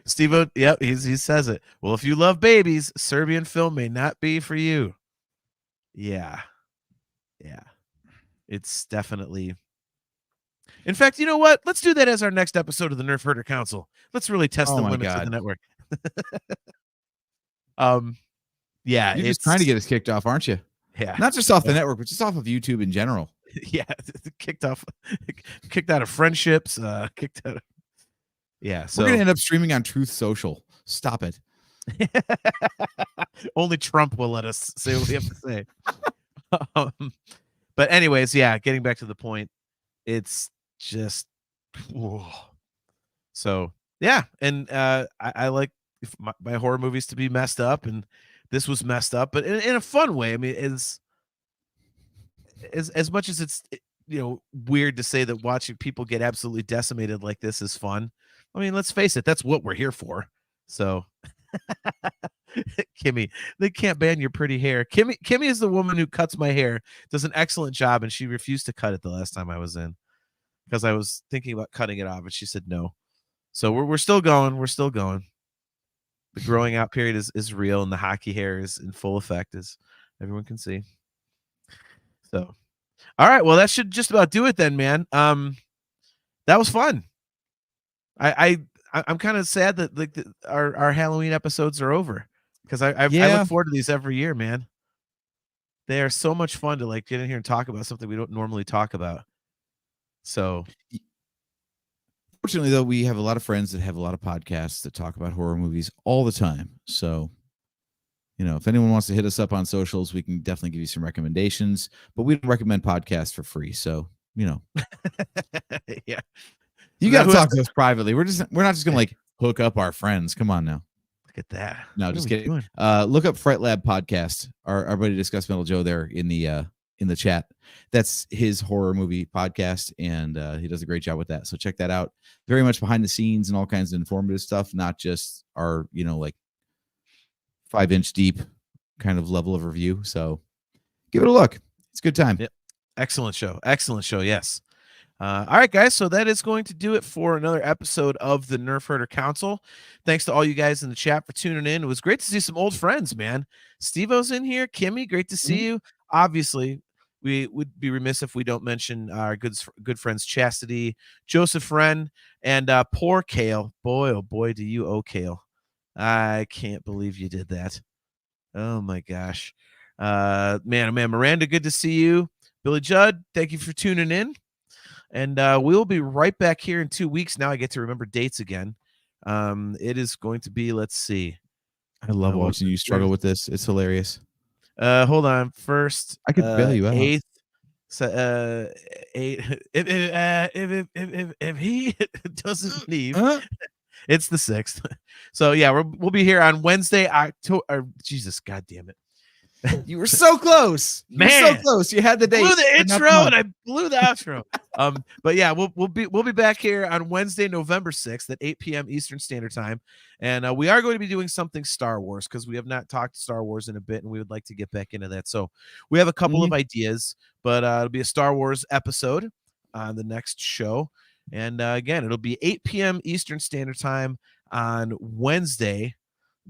Steve. Yep. He says it. Well, if you love babies, Serbian film may not be for you. Yeah. Yeah. It's definitely. In fact, you know what? Let's do that as our next episode of the Nerfherder Council. Let's really test the limits of the network. Yeah. You're just trying to get us kicked off, aren't you? Yeah. Not just off the network, but just off of YouTube in general. Yeah, kicked out of friendships, kicked out of, yeah. So we're gonna end up streaming on Truth Social. Stop it. Only Trump will let us say what we have to say. But anyways, yeah, getting back to the point, it's just whoa. So yeah, and I like my horror movies to be messed up, and this was messed up, but in a fun way. I mean, it's as much as it's weird to say that watching people get absolutely decimated like this is fun. I mean, let's face it, that's what we're here for. So Kimmy, they can't ban your pretty hair. Kimmy is the woman who cuts my hair, does an excellent job, and she refused to cut it the last time I was in, because I was thinking about cutting it off, and she said no. So we're still going. We're still going. The growing out period is real, and the hockey hair is in full effect, as everyone can see. So, all right. Well, that should just about do it then, man. That was fun. I'm kind of sad that like our Halloween episodes are over, because I look forward to these every year, man. They are so much fun to like get in here and talk about something we don't normally talk about. So, fortunately, though, we have a lot of friends that have a lot of podcasts that talk about horror movies all the time. So, if anyone wants to hit us up on socials, we can definitely give you some recommendations, but we don't recommend podcasts for free. So, yeah, you got to talk to us privately. We're not just going to like hook up our friends. Come on now. Look at that. No, just kidding. Look up Fright Lab podcast. Our buddy Discuss Metal Joe there in the chat. That's his horror movie podcast, and he does a great job with that. So check that out. Very much behind the scenes and all kinds of informative stuff, not just our, like 5-inch deep kind of level of review. So give it a look. It's a good time. Yep. Excellent show. Yes. All right, guys. So that is going to do it for another episode of the Nerfherder Council. Thanks to all you guys in the chat for tuning in. It was great to see some old friends, man. Steve-O's in here. Kimmy, great to see you. Obviously, we would be remiss if we don't mention our good friends Chastity, Joseph Wren, and poor Kale. Boy, oh boy, do you owe Kale. I can't believe you did that. Oh my gosh. Man, oh man, Miranda, good to see you. Billy Judd, thank you for tuning in. And we'll be right back here in 2 weeks. Now I get to remember dates again. It is going to be, let's see. I love watching you struggle with this. It's hilarious. Hold on. First, I could bail you out. 8th. So, if he doesn't leave, it's the 6th. So yeah, we'll be here on Wednesday, October. Jesus, God damn it! You were so close, man. You were so close. You had the date. Blew the intro and I blew the outro. But yeah, we'll be back here on Wednesday, November 6th at 8 p.m. Eastern Standard Time, and we are going to be doing something Star Wars, because we have not talked Star Wars in a bit, and we would like to get back into that. So we have a couple of ideas, but it'll be a Star Wars episode on the next show, and again, it'll be 8 p.m. Eastern Standard Time on Wednesday,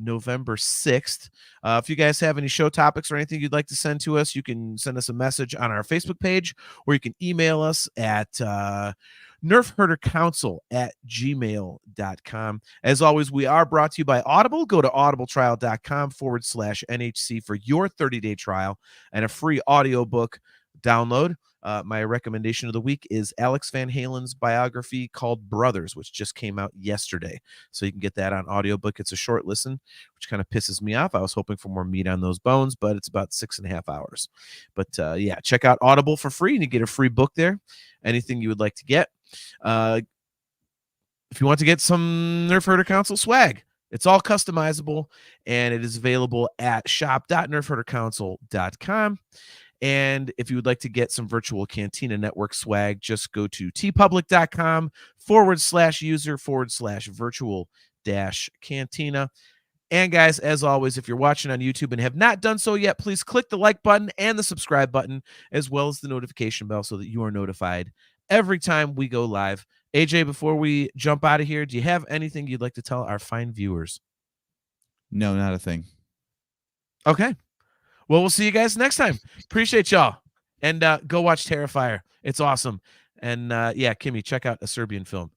November 6th. If you guys have any show topics or anything you'd like to send to us, you can send us a message on our Facebook page, or you can email us at nerfherdercouncil@gmail.com. As always, we are brought to you by Audible. Go to audibletrial.com/NHC for your 30-day trial and a free audiobook download. My recommendation of the week is Alex Van Halen's biography called Brothers, which just came out yesterday. So you can get that on audiobook. It's a short listen, which kind of pisses me off. I was hoping for more meat on those bones, but it's about 6.5 hours. But yeah, check out Audible for free, and you get a free book there. Anything you would like to get. If you want to get some Nerfherder Council swag, it's all customizable, and it is available at shop.nerfherdercouncil.com. And if you would like to get some virtual Cantina Network swag, just go to tpublic.com/user/virtual-cantina. And guys, as always, if you're watching on YouTube and have not done so yet, please click the like button and the subscribe button, as well as the notification bell, so that you are notified every time we go live. AJ, before we jump out of here, do you have anything you'd like to tell our fine viewers? No, not a thing. Okay. Well, we'll see you guys next time. Appreciate y'all. And go watch Terrifier. It's awesome. And yeah, Kimmy, check out a Serbian film.